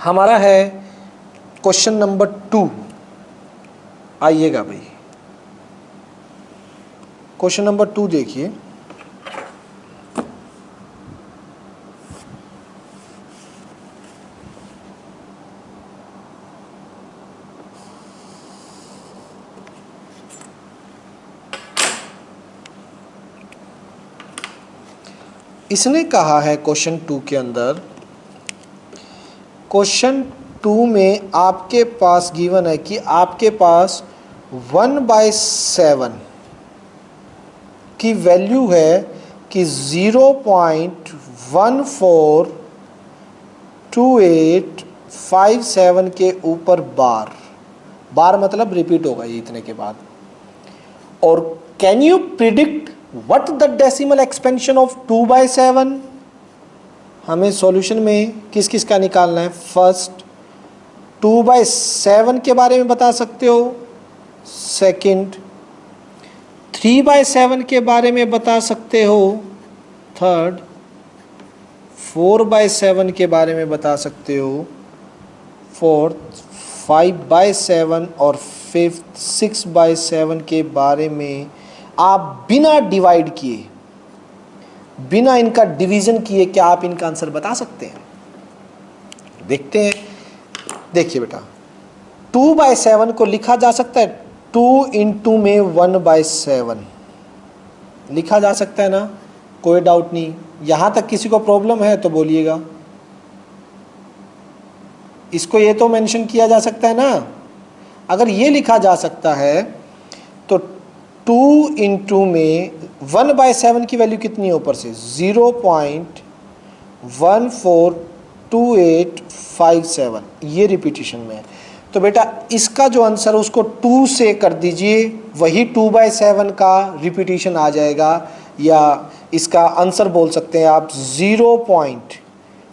हमारा है क्वेश्चन नंबर 2। आइएगा भाई, क्वेश्चन नंबर 2 देखिए। इसने कहा है क्वेश्चन 2 के अंदर, क्वेश्चन 2 में आपके पास गिवन है कि आपके पास 1/7 की वैल्यू है कि 0.142857 के ऊपर बार मतलब रिपीट होगा ये इतने के बाद। और can you predict what the decimal expansion of 2/7? हमें सॉल्यूशन में किस किस का निकालना है। फर्स्ट 2/7 के बारे में बता सकते हो, सेकंड 3/7 के बारे में बता सकते हो, थर्ड 4/7 के बारे में बता सकते हो, फोर्थ 5/7 और फिफ्थ 6/7 के बारे में आप बिना डिवाइड किए, बिना इनका डिवीजन किए क्या आप इनका आंसर बता सकते हैं? देखते हैं। देखिए बेटा 2/7 को लिखा जा सकता है 2 इंटू में 1/7 लिखा जा सकता है ना, कोई डाउट नहीं। यहां तक किसी को प्रॉब्लम है तो बोलिएगा। इसको ये तो मेंशन किया जा सकता है ना। अगर ये लिखा जा सकता है तो 2 इंटू में 1/7 की वैल्यू कितनी है ऊपर से 0.142857, ये रिपीटिशन में है। तो बेटा इसका जो आंसर है उसको 2 से कर दीजिए, वही 2/7 का रिपीटिशन आ जाएगा, या इसका आंसर बोल सकते हैं आप 0 पॉइंट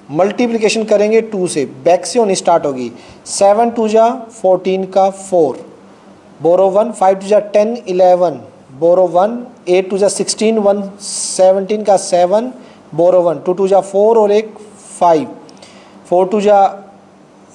मल्टीप्लिकेशन करेंगे 2 से, बैक से होनी स्टार्ट होगी। 7 2 जा 14 का 4, बोरो 1, 5 2 जा 10 11, बोरो 1, 8 2 जा 16, 1 17 का 7, बोरो 1, 2 2 जा 4 और एक 5, 4 2 जा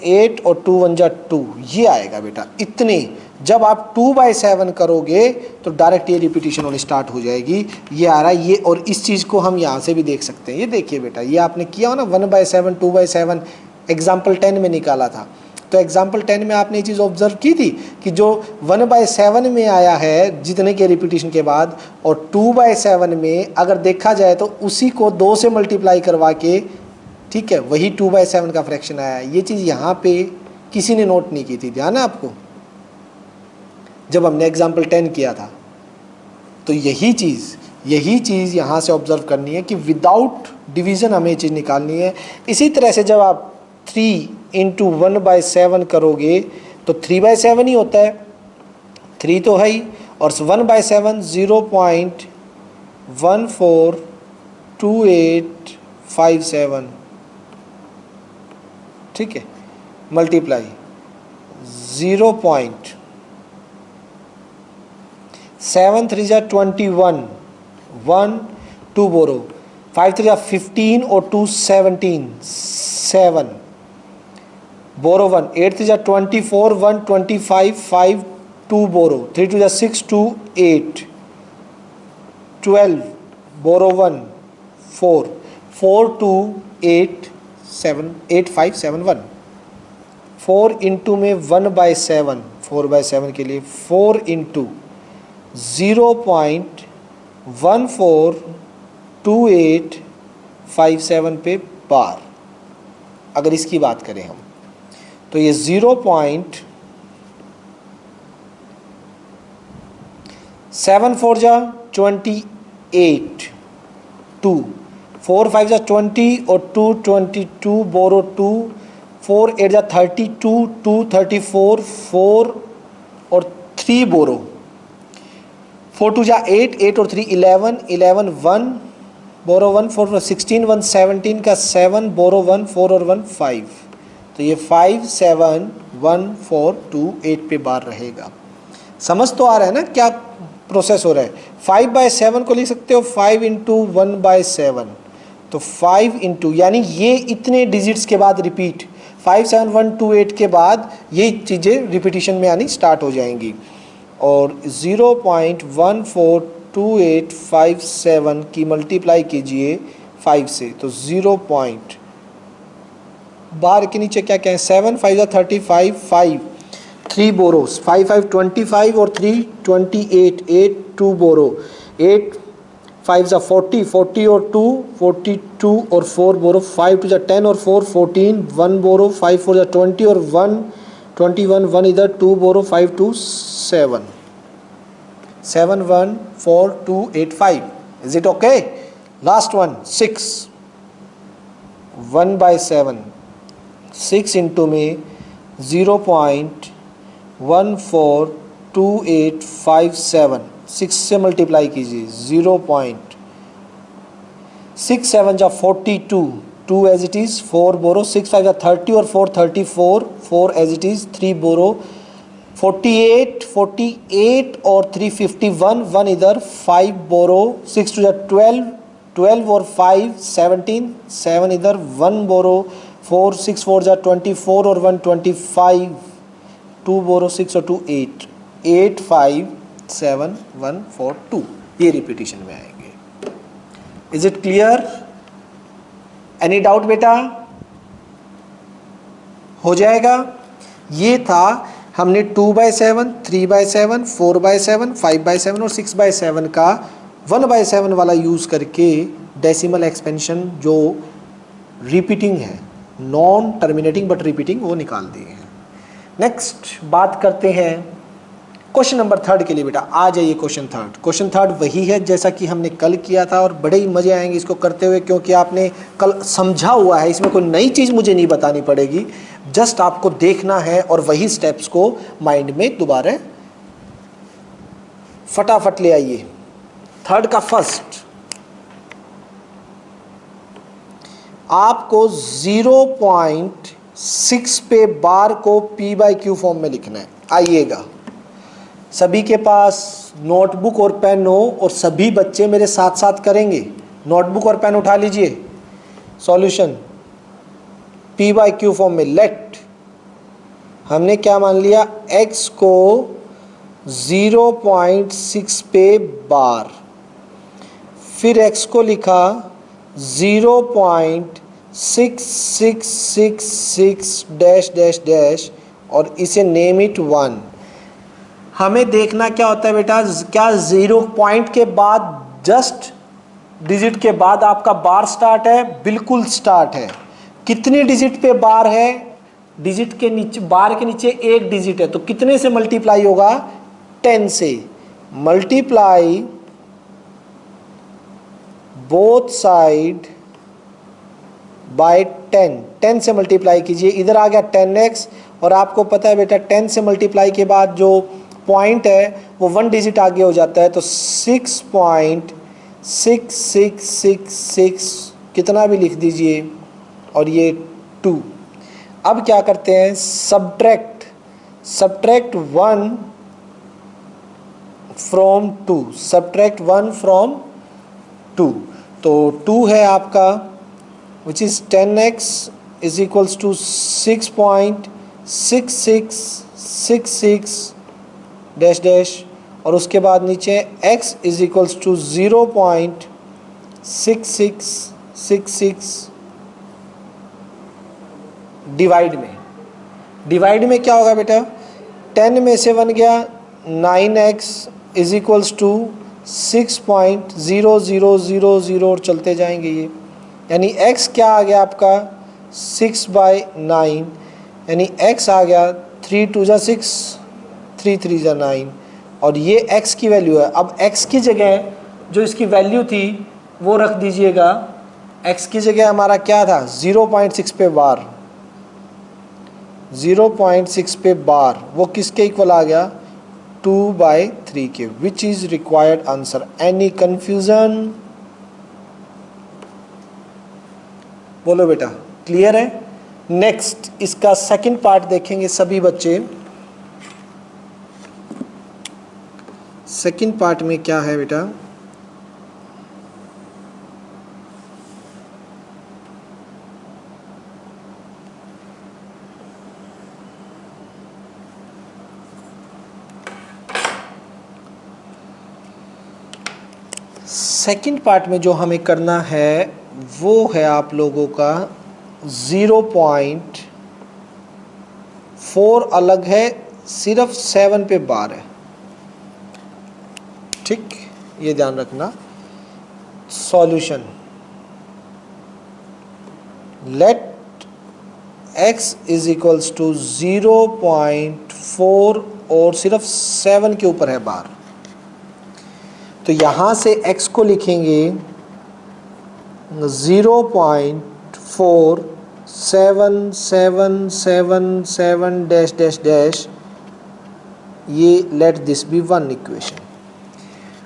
8 और 2 1 जा 2, ये आएगा बेटा इतने। जब आप 2/7 करोगे तो डायरेक्ट ये रिपीटिशन होनी स्टार्ट हो जाएगी, ये आ रहा है ये। और इस चीज़ को हम यहाँ से भी देख सकते हैं, ये देखिए बेटा, ये आपने किया हो ना 1/7 2/7 एग्जाम्पल 10 में निकाला था। तो एग्जाम्पल 10 में आपने ये चीज़ ऑब्जर्व की थी कि जो 1/7 में आया है जितने के रिपीटिशन के बाद, और 2/7 में अगर देखा जाए तो उसी को 2 से मल्टीप्लाई करवा के, ठीक है, वही 2/7 का फ्रैक्शन आया है। ये चीज़ यहाँ पे किसी ने नोट नहीं की थी, ध्यान है आपको, जब हमने एग्जाम्पल 10 किया था। तो यही चीज़ यहाँ से ऑब्जर्व करनी है कि विदाउट डिवीज़न हमें ये चीज़ निकालनी है। इसी तरह से जब आप 3 इंटू 1/7 करोगे तो 3/7 ही होता है, 3 तो है ही, और 1/7 0.142857, ठीक है, मल्टीप्लाई 0.7 3 21, 1 2 बोरो, 5 3 15 और 2 17, 7 बोरो 1, 8 3 24, 1 25, 5 2 बोरो, 3 2 6 2 8, 12 बोरो 1 4, 4 2 8 7 8 5 7 1, 4 इंटू में 1/7, 4/7 के लिए 4 इंटू 0.142857 पे बार। अगर इसकी बात करें हम तो ये 0.74 जा 28, 2 4 5 जा 20 और 2 22 बोरो 2, 4 8 जा 32, 2 34, 4 और 3 बोरो, 4 2 जा 8, 8 और 3 11, 11 1 बोरो 1, 4 16, 1 17 का 7 बोरो 1, 4 और 1 5, तो ये 5 7 1 4 2 8 पे बार रहेगा। समझ तो आ रहा है ना क्या प्रोसेस हो रहा है। 5/7 को लिख सकते हो 5 इंटू 1/7, तो 5 इंटू यानी ये इतने डिजिट्स के बाद रिपीट 5 7 1 2 8 के बाद ये चीज़ें रिपीटिशन में आनी स्टार्ट हो जाएंगी। और 0.142857 की मल्टीप्लाई कीजिए 5 से, तो 0. बार के नीचे क्या क्या है, 7 5 35, 5 3 बोरोस, 5 5 25 और 3 28, 8 2 बोरो, 8 5 40, 40 और 2 42 और 4 बोरो, 5 2 10 और 4 14, 1 बोरो, 5 4 20 और 1 21, 1 इधर 2 बोरो, 5 2 7 7 1 4 2 8 5। Is it okay? Last one 6 1/7, 6 into में 0.142857, 6 से मल्टीप्लाई कीजिए 0.67 जा 42, 2 एज इट इज़, 4 बोरो, 6 5 जा 30 और 4 34, 4 एज इट इज़, 3 बोरो, 48 48 और 3 51, 1 इधर, 5 बोरो, 6 2 जा 12, 12 और 5 17, 7 इधर, 1 बोरो, 4 6 4 जा 24 और 1 25, 2 बोरो, 6 और 2 8, 8 5 7 1 4 2, ये रिपीटिशन में आएंगे। Is it clear? Any doubt बेटा? हो जाएगा। ये था, हमने 2/7, 3/7, 4/7, 5/7 और 6/7 का 1/7 वाला यूज़ करके डेसिमल एक्सपेंशन जो रिपीटिंग है, नॉन टर्मिनेटिंग बट रिपीटिंग, वो निकाल दिए हैं। नेक्स्ट बात करते हैं क्वेश्चन नंबर 3 के लिए। बेटा आ जाइए क्वेश्चन 3। क्वेश्चन 3 वही है जैसा कि हमने कल किया था और बड़े ही मज़े आएंगे इसको करते हुए, क्योंकि आपने कल समझा हुआ है, इसमें कोई नई चीज़ मुझे नहीं बतानी पड़ेगी, जस्ट आपको देखना है और वही स्टेप्स को माइंड में दोबारा फटाफट ले आइए। 3 का फर्स्ट, आपको 0.6 पे बार को P/Q फॉर्म में लिखना है। आइएगा, सभी के पास नोटबुक और पेन हो और सभी बच्चे मेरे साथ साथ करेंगे। नोटबुक और पेन उठा लीजिए। सॉल्यूशन P/Q फॉर्म में लेट, हमने क्या मान लिया, x को 0.6 पे बार, फिर x को लिखा 0.6666 डैश डैश डैश और इसे नेम इट 1। हमें देखना क्या होता है बेटा, क्या 0 पॉइंट के बाद, जस्ट डिजिट के बाद आपका बार स्टार्ट है? बिल्कुल स्टार्ट है। कितनी डिजिट पे बार है? डिजिट के नीचे, बार के नीचे एक डिजिट है, तो कितने से मल्टीप्लाई होगा? 10 से। मल्टीप्लाई बोथ साइड बाय 10, 10 से मल्टीप्लाई कीजिए। इधर आ गया 10x, और आपको पता है बेटा 10 से मल्टीप्लाई के बाद जो पॉइंट है वो 1 डिजिट आगे हो जाता है, तो 6.6666 कितना भी लिख दीजिए और ये 2। अब क्या करते हैं, सब्ट्रैक्ट 1 फ्रॉम 2, सब्ट्रैक्ट 1 फ्रॉम 2। तो 2 है आपका which is 10x is equals to 6.6666 dash dash, और उसके बाद नीचे x is equals to 0.6666 divide में क्या होगा बेटा, 10 में से 1 गया, 9x इज इक्वल्स टू 6.0000 और चलते जाएंगे ये, यानी x क्या आ गया आपका 6/9, यानी x आ गया 3 2 जा 6, 3 3 जा 9, और ये x की वैल्यू है। अब x की जगह जो इसकी वैल्यू थी वो रख दीजिएगा, x की जगह हमारा क्या था 0.6 पे बार, 0.6 पे बार, वो किसके इक्वल आ गया 2/3 के, विच is required answer. Any confusion, बोलो बेटा, क्लियर है। नेक्स्ट इसका सेकंड पार्ट देखेंगे सभी बच्चे। सेकंड पार्ट में क्या है बेटा, सेकंड पार्ट में जो हमें करना है वो है आप लोगों का 0.4 अलग है, सिर्फ 7 पे बार है, ठीक, ये ध्यान रखना। Solution, let x is equals to 0.4 और सिर्फ 7 के ऊपर है बार, तो यहां से x को लिखेंगे 0.477777 डैश डैश डैश, ये let this be one equation.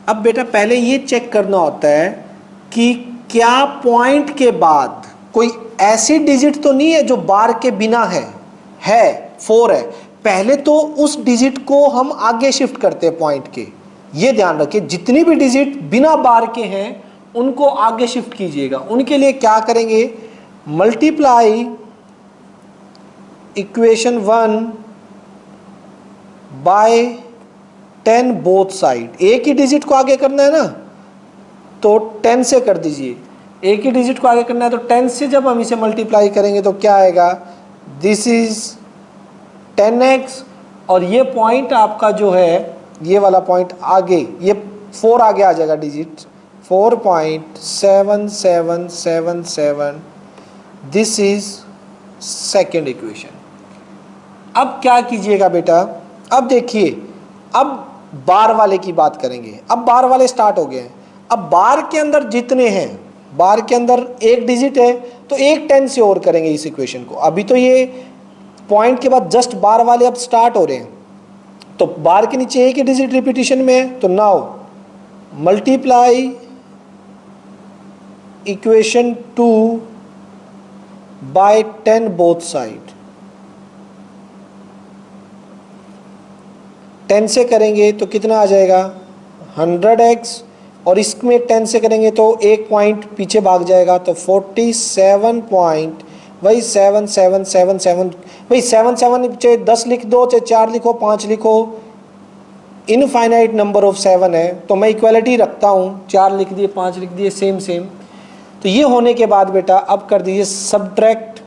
अब बेटा पहले ये चेक करना होता है कि क्या पॉइंट के बाद कोई ऐसी डिजिट तो नहीं है जो बार के बिना है 4 है, पहले तो उस डिजिट को हम आगे शिफ्ट करते हैं पॉइंट के, ये ध्यान रखिए, जितनी भी डिजिट बिना बार के हैं उनको आगे शिफ्ट कीजिएगा। उनके लिए क्या करेंगे, multiply equation 1 by 10 both side, एक ही डिजिट को आगे करना है ना तो 10 से कर दीजिए, एक ही डिजिट को आगे करना है तो 10 से जब हम इसे मल्टीप्लाई करेंगे तो क्या आएगा, दिस इज 10x, और ये पॉइंट आपका जो है ये वाला पॉइंट आगे, ये 4 आगे आ जाएगा digit, 4.7777, this is second equation. अब क्या कीजिएगा बेटा, अब देखिए, अब बार वाले की बात करेंगे, अब बार वाले स्टार्ट हो गए हैं। अब बार के अंदर जितने हैं, बार के अंदर एक डिजिट है तो एक 10 से और करेंगे इस इक्वेशन को। अभी तो ये पॉइंट के बाद जस्ट बार वाले अब स्टार्ट हो रहे हैं, तो बार के नीचे एक ही डिजिट रिपीटिशन में है, तो now multiply equation 2 by 10 both side, 10 से करेंगे तो कितना आ जाएगा 100x, और इसमें 10 से करेंगे तो एक पॉइंट पीछे भाग जाएगा, तो 47 पॉइंट, वही 7777, वही 77 चाहे 10 लिख दो चाहे 4 लिखो 5 लिखो, इनफाइनाइट नंबर ऑफ 7 है, तो मैं इक्वलिटी रखता हूँ, 4 लिख दिए 5 लिख दिए, सेम सेम। तो ये होने के बाद बेटा अब कर दीजिए सब्ट्रैक्ट।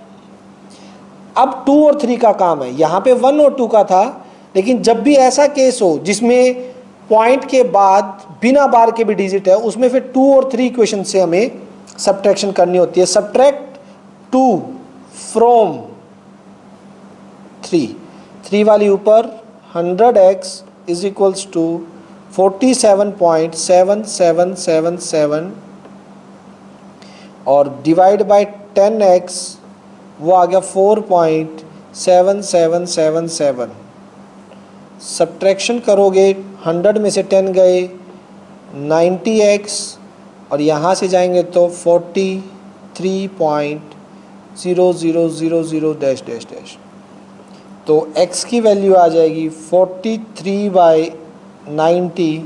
अब 2 और 3 का काम है, यहाँ पे 1 और 2 का था, लेकिन जब भी ऐसा केस हो जिसमें पॉइंट के बाद बिना बार के भी डिजिट है, उसमें फिर 2 और 3 इक्वेशन से हमें सब्ट्रैक्शन करनी होती है। सब्ट्रैक्ट 2 फ्रॉम 3 वाली ऊपर 100x इज इक्वल्स टू 47.7777 और डिवाइड बाय 10x वो आ गया 4.7777। सब्ट्रैक्शन करोगे 100 में से 10 गए 90x, और यहाँ से जाएंगे तो 43.77 0 0 0 0 डैश डैश डैश। तो x की वैल्यू आ जाएगी 43/90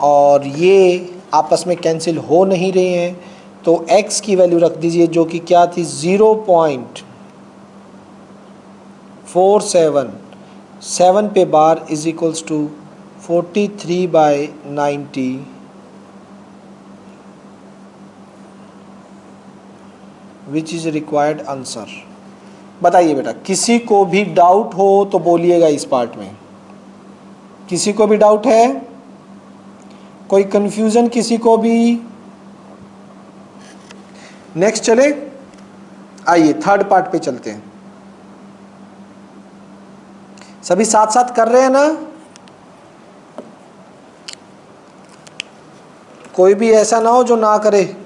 और ये आपस में कैंसिल हो नहीं रहे हैं, तो x की वैल्यू रख दीजिए जो कि क्या थी 0.47 7 पे bar is equals to 43/90 which is required answer. बताइए बेटा, किसी को भी डाउट हो तो बोलिएगा इस पार्ट में। किसी को भी डाउट है, कोई कंफ्यूजन किसी को भी? नेक्स्ट चले, आइए थर्ड पार्ट पे चलते हैं। सभी साथ साथ कर रहे हैं ना? कोई भी ऐसा ना हो जो ना करे।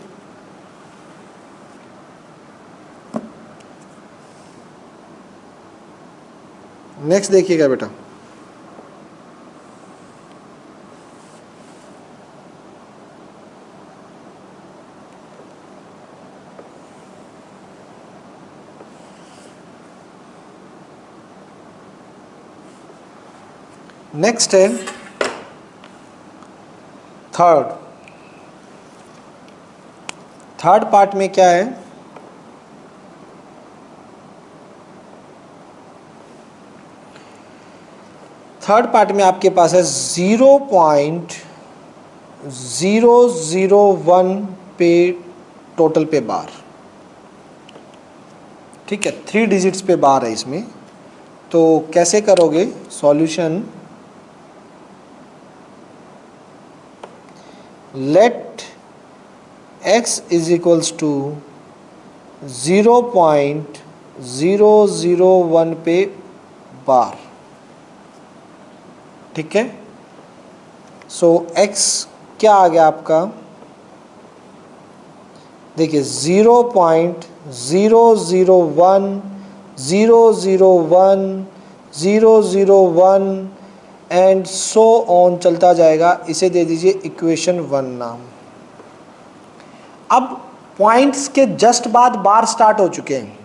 नेक्स्ट देखिएगा बेटा, नेक्स्ट है थर्ड पार्ट में क्या है, थर्ड पार्ट में आपके पास है 0.001 पे टोटल पे बार। ठीक है, 3 डिजिट्स पे बार है इसमें। तो कैसे करोगे solution? Let x is equals to 0.001 पे बार। ठीक है, सो x क्या आ गया आपका? देखिए 0.001 001 001 एंड सो ऑन चलता जाएगा। इसे दे दीजिए इक्वेशन 1 नाम। अब पॉइंट्स के जस्ट बाद बार स्टार्ट हो चुके हैं।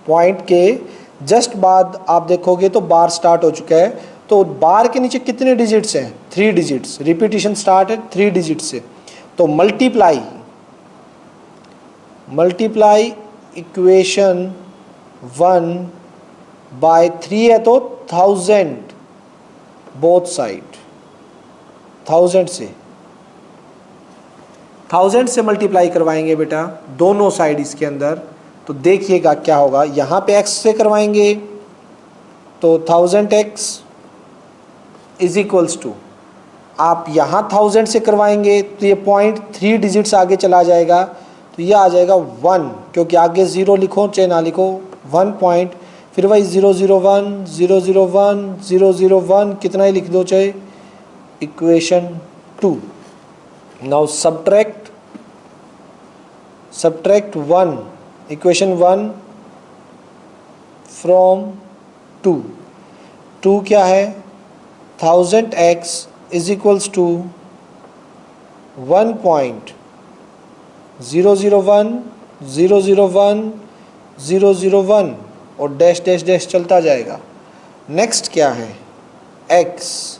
पॉइंट के जस्ट बाद आप देखोगे तो बार स्टार्ट हो चुका है। तो बार के नीचे कितने डिजिट्स हैं? 3 डिजिट्स। रिपीटिशन स्टार्ट है 3 डिजिट से। तो मल्टीप्लाई इक्वेशन 1 बाय 3 है तो 1000 बोथ साइड। 1000 से मल्टीप्लाई करवाएंगे बेटा दोनों साइड इसके अंदर। तो देखिएगा क्या होगा। यहाँ पे x से करवाएंगे तो 1000x इज इक्वल्स टू, आप यहाँ 1000 से करवाएंगे तो ये पॉइंट 3 डिजिट्स आगे चला जाएगा। तो ये आ जाएगा 1, क्योंकि आगे 0 लिखो चाहे ना लिखो 1 पॉइंट, फिर वही 001 001 001 कितना ही लिख दो चाहे equation 2। Now subtract 1 equation 1 from 2 क्या है? 1000x इज इक्वल्स टू 1.001 001 001 और डैश डैश डैश चलता जाएगा। नेक्स्ट क्या है? x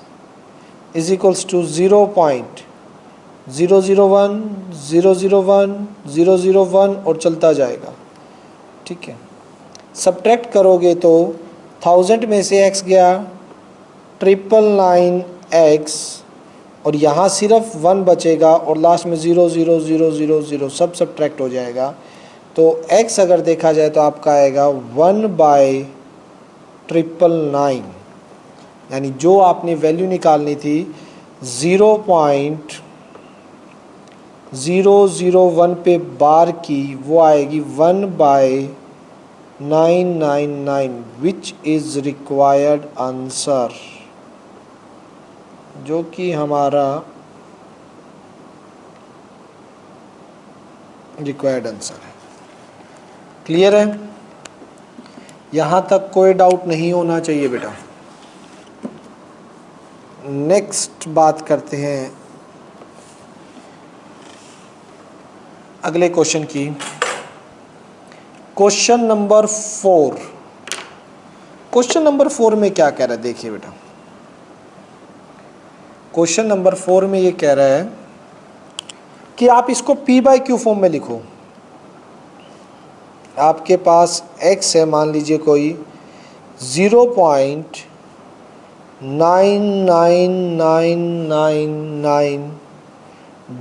इज इक्वल्स टू 0.001 001 001 और चलता जाएगा। ठीक है, सब्ट्रैक्ट करोगे तो 1000 में से x गया 999x और यहाँ सिर्फ 1 बचेगा और लास्ट में 0 0 0 0 0 सब सब्ट्रैक्ट हो जाएगा। तो x अगर देखा जाए तो आपका आएगा 1/999, यानी जो आपने वैल्यू निकालनी थी 0.001 पे बार की, वो आएगी 1/999 विच इज़ रिक्वायर्ड आंसर, जो कि हमारा रिक्वायर्ड आंसर है। क्लियर है? यहाँ तक कोई डाउट नहीं होना चाहिए बेटा। नेक्स्ट बात करते हैं अगले क्वेश्चन की। Question number 4। क्वेश्चन नंबर 4 में क्या कह रहा है, देखिए बेटा। क्वेश्चन नंबर 4 में ये कह रहा है कि आप इसको P बाई क्यू फॉर्म में लिखो। आपके पास x है, मान लीजिए कोई 0.99999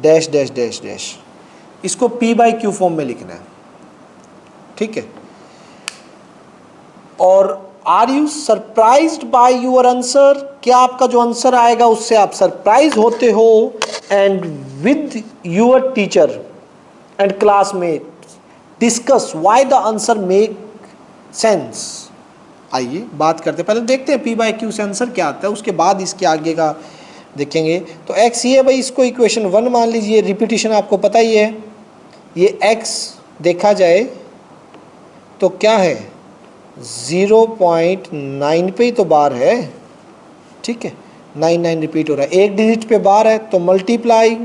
डैश डैश डैश डैश, इसको P बाई क्यू फॉर्म में लिखना है, ठीक है। और are you surprised by your answer, क्या आपका जो आंसर आएगा उससे आप सरप्राइज होते हो? And with your teacher and classmate discuss why the answer make sense. आइए बात करते हैं, पहले देखते हैं P बाई क्यू से आंसर क्या आता है, उसके बाद इसके आगे का देखेंगे। तो x ये है भाई, इसको इक्वेशन 1 मान लीजिए, रिपीटिशन आपको पता ही है। ये x देखा जाए तो क्या है, 0.9 पे ही तो बार है, ठीक है। 99 रिपीट हो रहा है, एक डिजिट पे बार है, तो multiply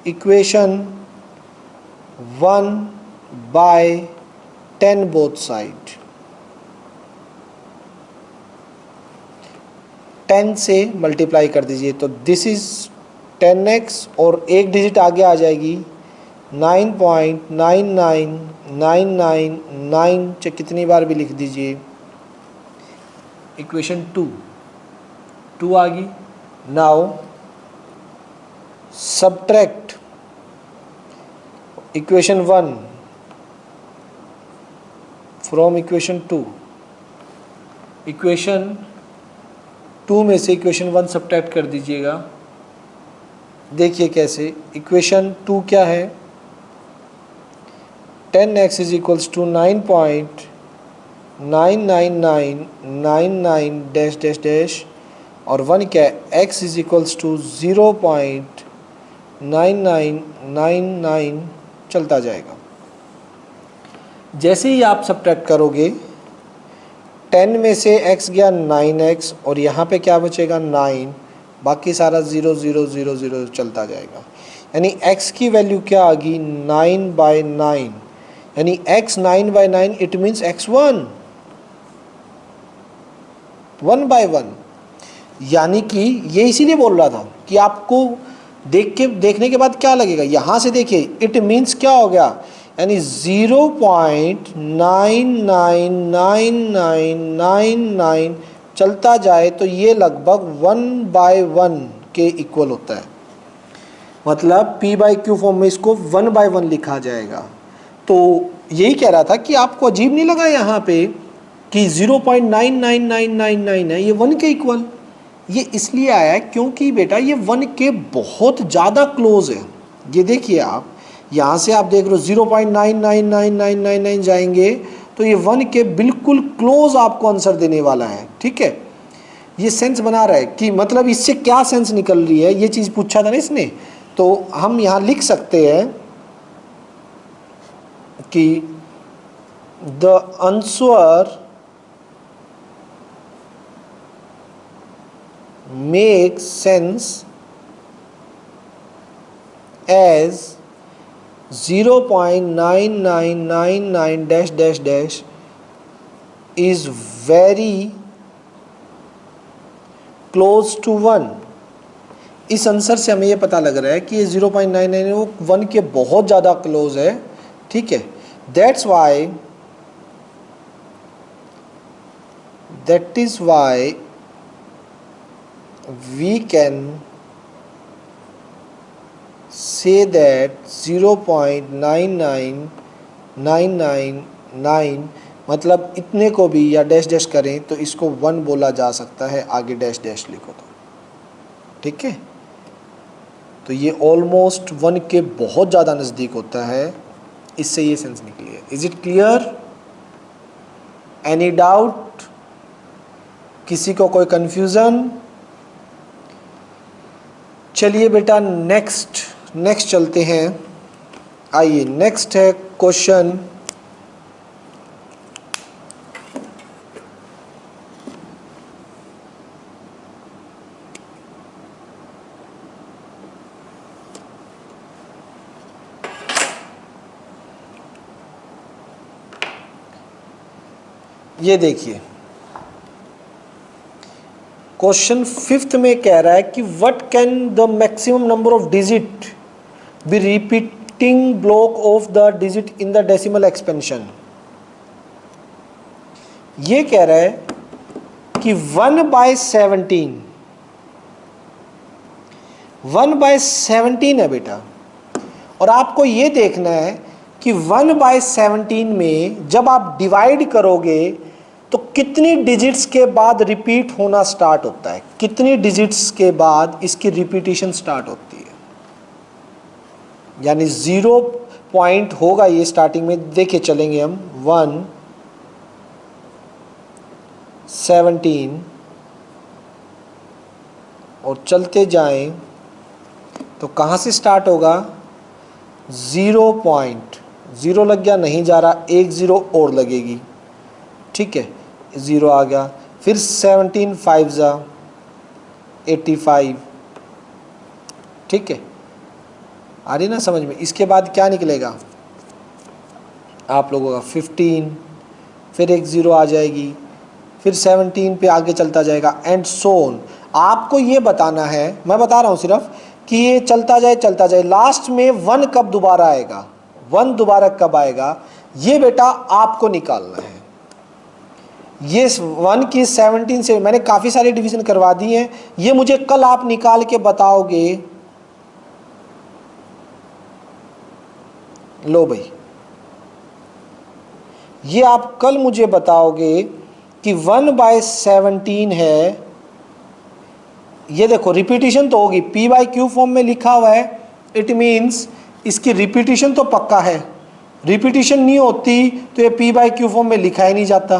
equation 1 by 10 both side. 10 से मल्टीप्लाई कर दीजिए, तो दिस इज 10x और एक डिजिट आगे आ जाएगी 9.99999, चाहे कितनी बार भी लिख दीजिए। इक्वेशन 2 आ गई। Now subtract equation 1 from equation 2। Equation 2 में से इक्वेशन 1 सब्ट्रैक्ट कर दीजिएगा। देखिए कैसे, इक्वेशन 2 क्या है, 10x is equals to 9.99999 dash dash dash, और 1 क्या है, x इज इक्वल्स टू 0.9999 चलता जाएगा। जैसे ही आप सब्ट्रैक्ट करोगे, 10 में से x गया 9x और यहाँ पे क्या बचेगा 9, बाकी सारा 0 0 0 0 चलता जाएगा। यानी x की वैल्यू क्या आ गई, 9/9, यानी x 9/9, इट मीन्स x 1/1। यानी कि ये इसीलिए बोल रहा था कि आपको देखने के बाद क्या लगेगा, यहाँ से देखिए, इट मीन्स क्या हो गया, यानी 0.999999 चलता जाए तो ये लगभग 1/1 के इक्वल होता है। मतलब P बाई क्यू फॉर्म में इसको 1/1 लिखा जाएगा। तो यही कह रहा था कि आपको अजीब नहीं लगा यहाँ पे कि 0.99999 है, ये 1 के इक्वल। ये इसलिए आया है क्योंकि बेटा ये 1 के बहुत ज़्यादा क्लोज है। ये देखिए आप यहाँ से आप देख रहे हो 0.999999 जाएंगे तो ये 1 के बिल्कुल क्लोज आपको आंसर देने वाला है, ठीक है। ये सेंस बना रहा है कि मतलब इससे क्या सेंस निकल रही है, ये चीज़ पूछा था ना इसने। तो हम यहाँ लिख सकते हैं कि the answer make sense as 0.9999 dash dash dash is very close to 1। इस आंसर से हमें ये पता लग रहा है कि ये 0.99 वो 1 के बहुत ज़्यादा क्लोज है, ठीक है। That is why we can say that 0.99999 मतलब इतने को भी या डैश डैश करें तो इसको 1 बोला जा सकता है, आगे डैश डैश लिखो तो, ठीक है। तो ये ऑलमोस्ट 1 के बहुत ज़्यादा नज़दीक होता है, इससे ये सेंस निकली है। Is it clear? Any doubt? किसी को कोई कंफ्यूजन? चलिए बेटा नेक्स्ट चलते हैं। आइए नेक्स्ट है क्वेश्चन ये देखिए क्वेश्चन 5th में कह रहा है कि what can the maximum number of digit B repeating block of the digit in the decimal expansion. ये कह रहा है कि 1/17 1/17 है बेटा, और आपको ये देखना है कि 1/17 में जब आप डिवाइड करोगे तो कितनी डिजिट्स के बाद रिपीट होना स्टार्ट होता है, कितनी डिजिट्स के बाद इसकी रिपीटिशन स्टार्ट होती है। यानी 0 पॉइंट होगा ये स्टार्टिंग में, देखे चलेंगे हम 1/17 और चलते जाएं तो कहाँ से स्टार्ट होगा, 0 पॉइंट, 0 लग गया, नहीं जा रहा, 1 0 और लगेगी, ठीक है, 0 आ गया, फिर 17 5 जा 85, ठीक है, आ रही ना समझ में। इसके बाद क्या निकलेगा आप लोगों का 15, फिर एक 0 आ जाएगी, फिर 17 पे आगे चलता जाएगा एंड सो ऑन। आपको ये बताना है, मैं बता रहा हूँ सिर्फ कि ये चलता जाए, लास्ट में 1 कब दोबारा आएगा, 1 दोबारा कब आएगा, ये बेटा आपको निकालना है। ये 1 की 17 से मैंने काफ़ी सारे डिवीज़न करवा दिए हैं, ये मुझे कल आप निकाल के बताओगे। लो भाई, ये आप कल मुझे बताओगे कि 1/17 है, ये देखो रिपीटिशन तो होगी, p/q फॉर्म में लिखा हुआ है, इट मीन्स इसकी रिपीटिशन तो पक्का है, रिपीटिशन नहीं होती तो ये p/q फॉर्म में लिखा ही नहीं जाता,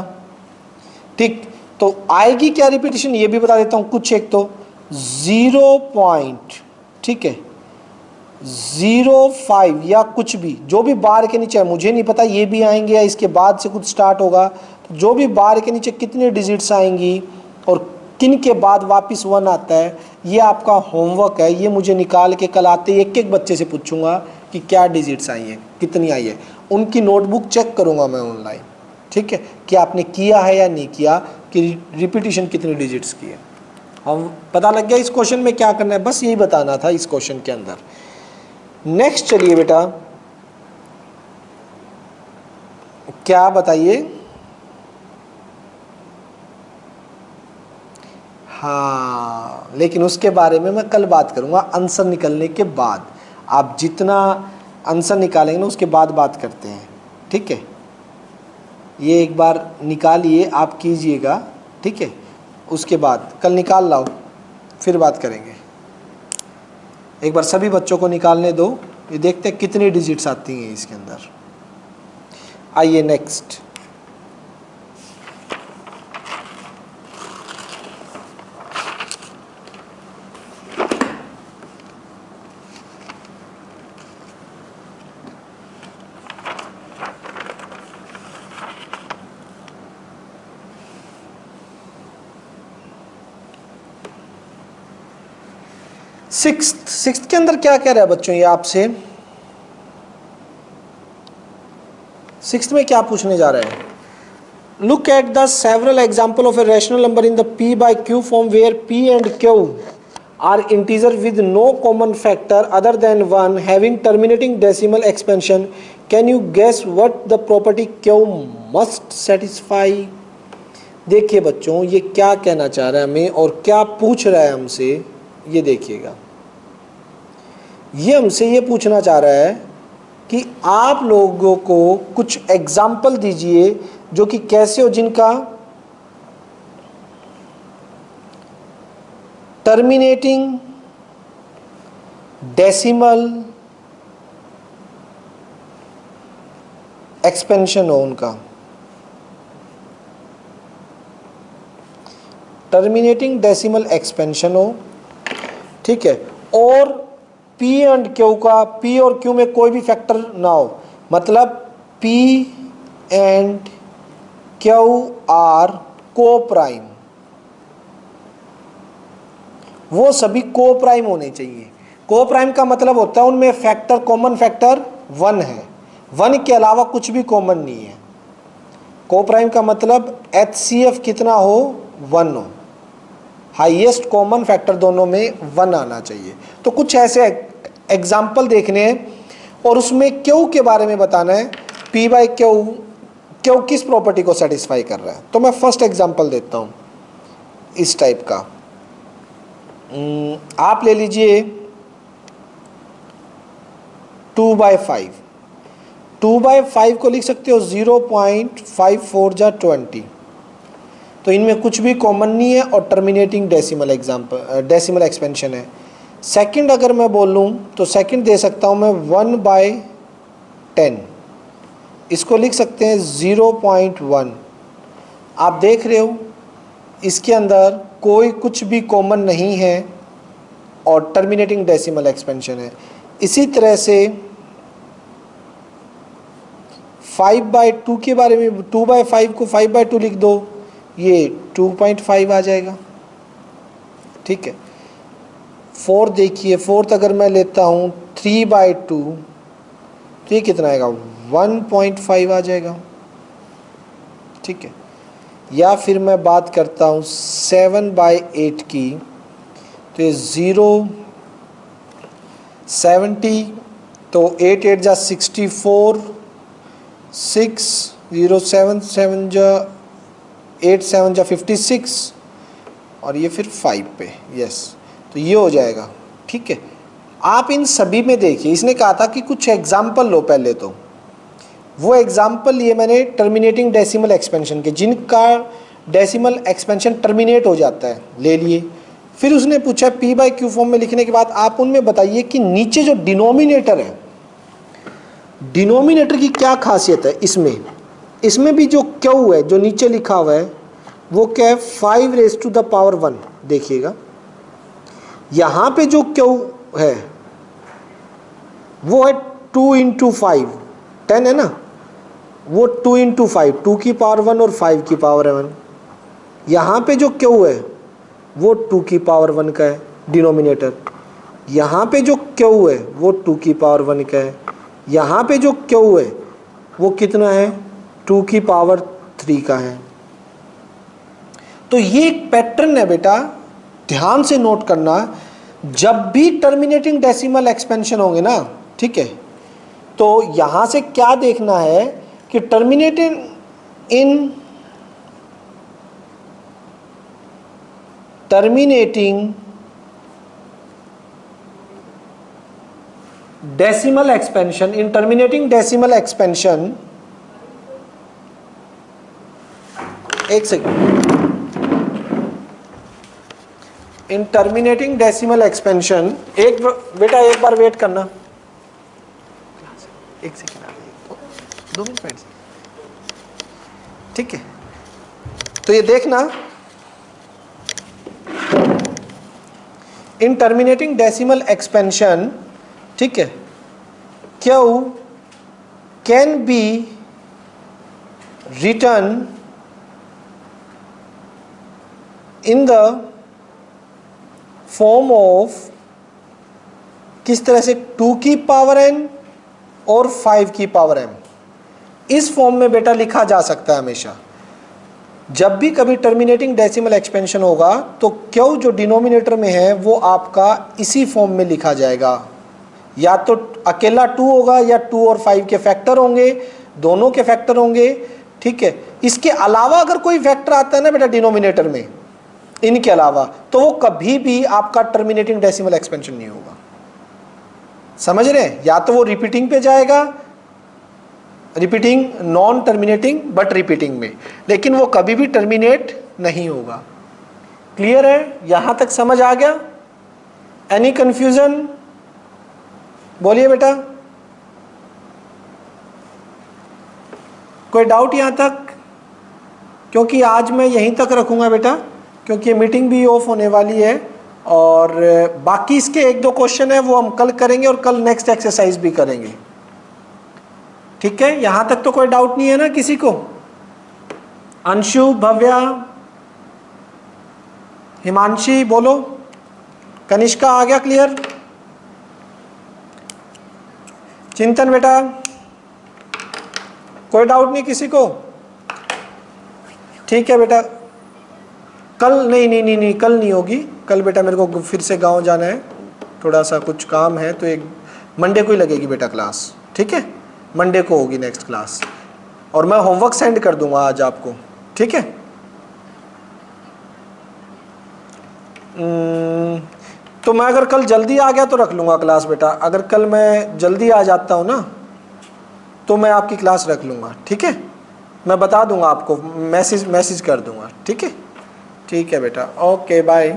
ठीक। तो आएगी क्या रिपीटिशन, ये भी बता देता हूँ कुछ, एक तो 0 पॉइंट, ठीक है, 05 या कुछ भी, जो भी बार के नीचे है, मुझे नहीं पता ये भी आएंगे या इसके बाद से कुछ स्टार्ट होगा, तो जो भी बार के नीचे कितने डिजिट्स आएंगी और किन के बाद वापस 1 आता है, ये आपका होमवर्क है। ये मुझे निकाल के कल आते ही एक एक बच्चे से पूछूंगा कि क्या डिजिट्स आई हैं, कितनी आई है, उनकी नोटबुक चेक करूंगा मैं ऑनलाइन, ठीक है, कि आपने किया है या नहीं किया, कि रिपीटिशन कितनी डिजिट्स की है। हम पता लग गया इस क्वेश्चन में क्या करना है, बस यही बताना था इस क्वेश्चन के अंदर। नेक्स्ट चलिए बेटा, क्या बताइए, हाँ, लेकिन उसके बारे में मैं कल बात करूंगा आंसर निकलने के बाद। आप जितना आंसर निकालेंगे ना उसके बाद बात करते हैं, ठीक है। ये एक बार निकालिए, आप कीजिएगा, ठीक है, उसके बाद कल निकाल लाओ, फिर बात करेंगे। एक बार सभी बच्चों को निकालने दो, ये देखते हैं कितनी डिजिट्स आती हैं इसके अंदर। आइए नेक्स्ट, सिक्स्थ के अंदर क्या कह रहा है बच्चों, ये आपसे सिक्स्थ में क्या पूछने जा रहा है। Look at the several example of a rational number in the p/q form where p and q are integer with no common factor other than 1 having terminating decimal expansion. Can you guess what the property q must satisfy? देखिए बच्चों, ये क्या कहना चाह रहा है हमें और क्या पूछ रहा है हमसे, ये देखिएगा। ये हमसे ये पूछना चाह रहा है कि आप लोगों को कुछ एग्जाम्पल दीजिए जो कि कैसे हो, जिनका टर्मिनेटिंग डेसिमल एक्सपेंशन हो, उनका टर्मिनेटिंग डेसिमल एक्सपेंशन हो, ठीक है, और P एंड Q का, P और Q में कोई भी फैक्टर ना हो, मतलब P एंड Q आर को प्राइम, वो सभी को प्राइम होने चाहिए। को प्राइम का मतलब होता है उनमें फैक्टर, कॉमन फैक्टर 1 है, 1 के अलावा कुछ भी कॉमन नहीं है, कोप्राइम का मतलब HCF कितना हो, 1 हो, हाईएस्ट कॉमन फैक्टर दोनों में 1 आना चाहिए। तो कुछ ऐसे एग्जाम्पल देखने हैं और उसमें क्यू के बारे में बताना है, P बाई क्यू किस प्रॉपर्टी को सेटिस्फाई कर रहा है। तो मैं फर्स्ट एग्जाम्पल देता हूँ इस टाइप का। आप ले लीजिए 2/5, 2/5 को लिख सकते हो 0.54 जा 20, तो इनमें कुछ भी कॉमन नहीं है और टर्मिनेटिंग डेसिमल एक्सपेंशन है। सेकंड अगर मैं बोलूँ तो सेकंड दे सकता हूँ मैं 1/10, इसको लिख सकते हैं 0.1। आप देख रहे हो इसके अंदर कोई कुछ भी कॉमन नहीं है और टर्मिनेटिंग डेसिमल एक्सपेंशन है। इसी तरह से 5/2 के बारे में, 2/5 को 5/2 लिख दो, ये 2.5 आ जाएगा, ठीक है। 4 देखिए, 4th अगर मैं लेता हूँ 3/2 तो ये कितना आएगा, 1.5 आ जाएगा, ठीक है। या फिर मैं बात करता हूँ 7/8 की, तो ये 0.70, तो 8 जा 64, 6 0 7 7 जा 8 7 जा 56 और ये फिर 5 पे, यस, तो ये हो जाएगा, ठीक है। आप इन सभी में देखिए, इसने कहा था कि कुछ एग्जाम्पल लो पहले, तो वो एग्जाम्पल लिए मैंने टर्मिनेटिंग डेसिमल एक्सपेंशन के, जिनका डेसिमल एक्सपेंशन टर्मिनेट हो जाता है, ले लिए। फिर उसने पूछा P/Q फॉर्म में लिखने के बाद आप उनमें बताइए कि नीचे जो डिनोमिनेटर है, डिनोमिनेटर की क्या खासियत है। इसमें भी जो क्यू है जो नीचे लिखा हुआ है वो क्या है, 5⁻1। देखिएगा यहाँ पे जो क्यू है वो है 2 × 5, 10 है ना, वो 2 × 5, 2 की पावर 1 और 5 की पावर 1। यहाँ पे जो क्यू है वो 2 की पावर 1 का है डिनोमिनेटर, यहाँ पे जो क्यू है वो 2 की पावर 1 का है, यहाँ पे जो क्यू है वो कितना है, 2 की पावर 3 का है। तो ये एक पैटर्न है बेटा, ध्यान से नोट करना। जब भी टर्मिनेटिंग डेसिमल एक्सपेंशन होंगे ना, ठीक है, तो यहाँ से क्या देखना है कि टर्मिनेटिंग डेसिमल एक्सपेंशन, इन टर्मिनेटिंग डेसिमल एक्सपेंशन, एक सेकेंड, इन टर्मिनेटिंग डेसिमल एक्सपेंशन, एक बेटा एक बार वेट करना, एक सेकेंड, 2 मिनट वेट, ठीक है। तो ये देखना, इन टर्मिनेटिंग डेसिमल एक्सपेंशन, ठीक है, Q can be return in the form of, किस तरह से, 2 की पावर n और 5 की पावर m। इस फॉर्म में बेटा लिखा जा सकता है हमेशा। जब भी कभी टर्मिनेटिंग डेसिमल एक्सपेंशन होगा तो क्यू जो डिनोमिनेटर में है वो आपका इसी फॉर्म में लिखा जाएगा, या तो अकेला 2 होगा या 2 और 5 के फैक्टर होंगे, दोनों के फैक्टर होंगे, ठीक है। इसके अलावा अगर कोई फैक्टर आता है ना बेटा डिनोमिनेटर में, इनके अलावा, तो वो कभी भी आपका टर्मिनेटिंग डेसिमल एक्सपेंशन नहीं होगा। समझ रहे हैं, या तो वो रिपीटिंग पे जाएगा, repeating non terminating but repeating में, लेकिन वो कभी भी टर्मिनेट नहीं होगा। क्लियर है, यहां तक समझ आ गया? Any confusion? बोलिए बेटा, कोई डाउट यहां तक? क्योंकि आज मैं यहीं तक रखूंगा बेटा, क्योंकि मीटिंग भी ऑफ होने वाली है, और बाकी इसके 1-2 क्वेश्चन है वो हम कल करेंगे और कल नेक्स्ट एक्सरसाइज भी करेंगे, ठीक है। यहां तक तो कोई डाउट नहीं है ना किसी को? अंशु, भव्या, हिमांशी बोलो, कनिष्का आ गया क्लियर? चिंतन बेटा, कोई डाउट नहीं किसी को? ठीक है बेटा, कल नहीं नहीं नहीं नहीं कल नहीं होगी, कल बेटा मेरे को फिर से गांव जाना है, थोड़ा सा कुछ काम है, तो एक मंडे को ही लगेगी बेटा क्लास, ठीक है, मंडे को होगी नेक्स्ट क्लास, और मैं होमवर्क सेंड कर दूंगा आज आपको, ठीक है। तो मैं अगर कल जल्दी आ गया तो रख लूँगा क्लास बेटा, अगर कल मैं जल्दी आ जाता हूँ ना तो मैं आपकी क्लास रख लूँगा, ठीक है, मैं बता दूंगा आपको, मैसेज कर दूंगा, ठीक है। ठीक है बेटा, ओके बाय।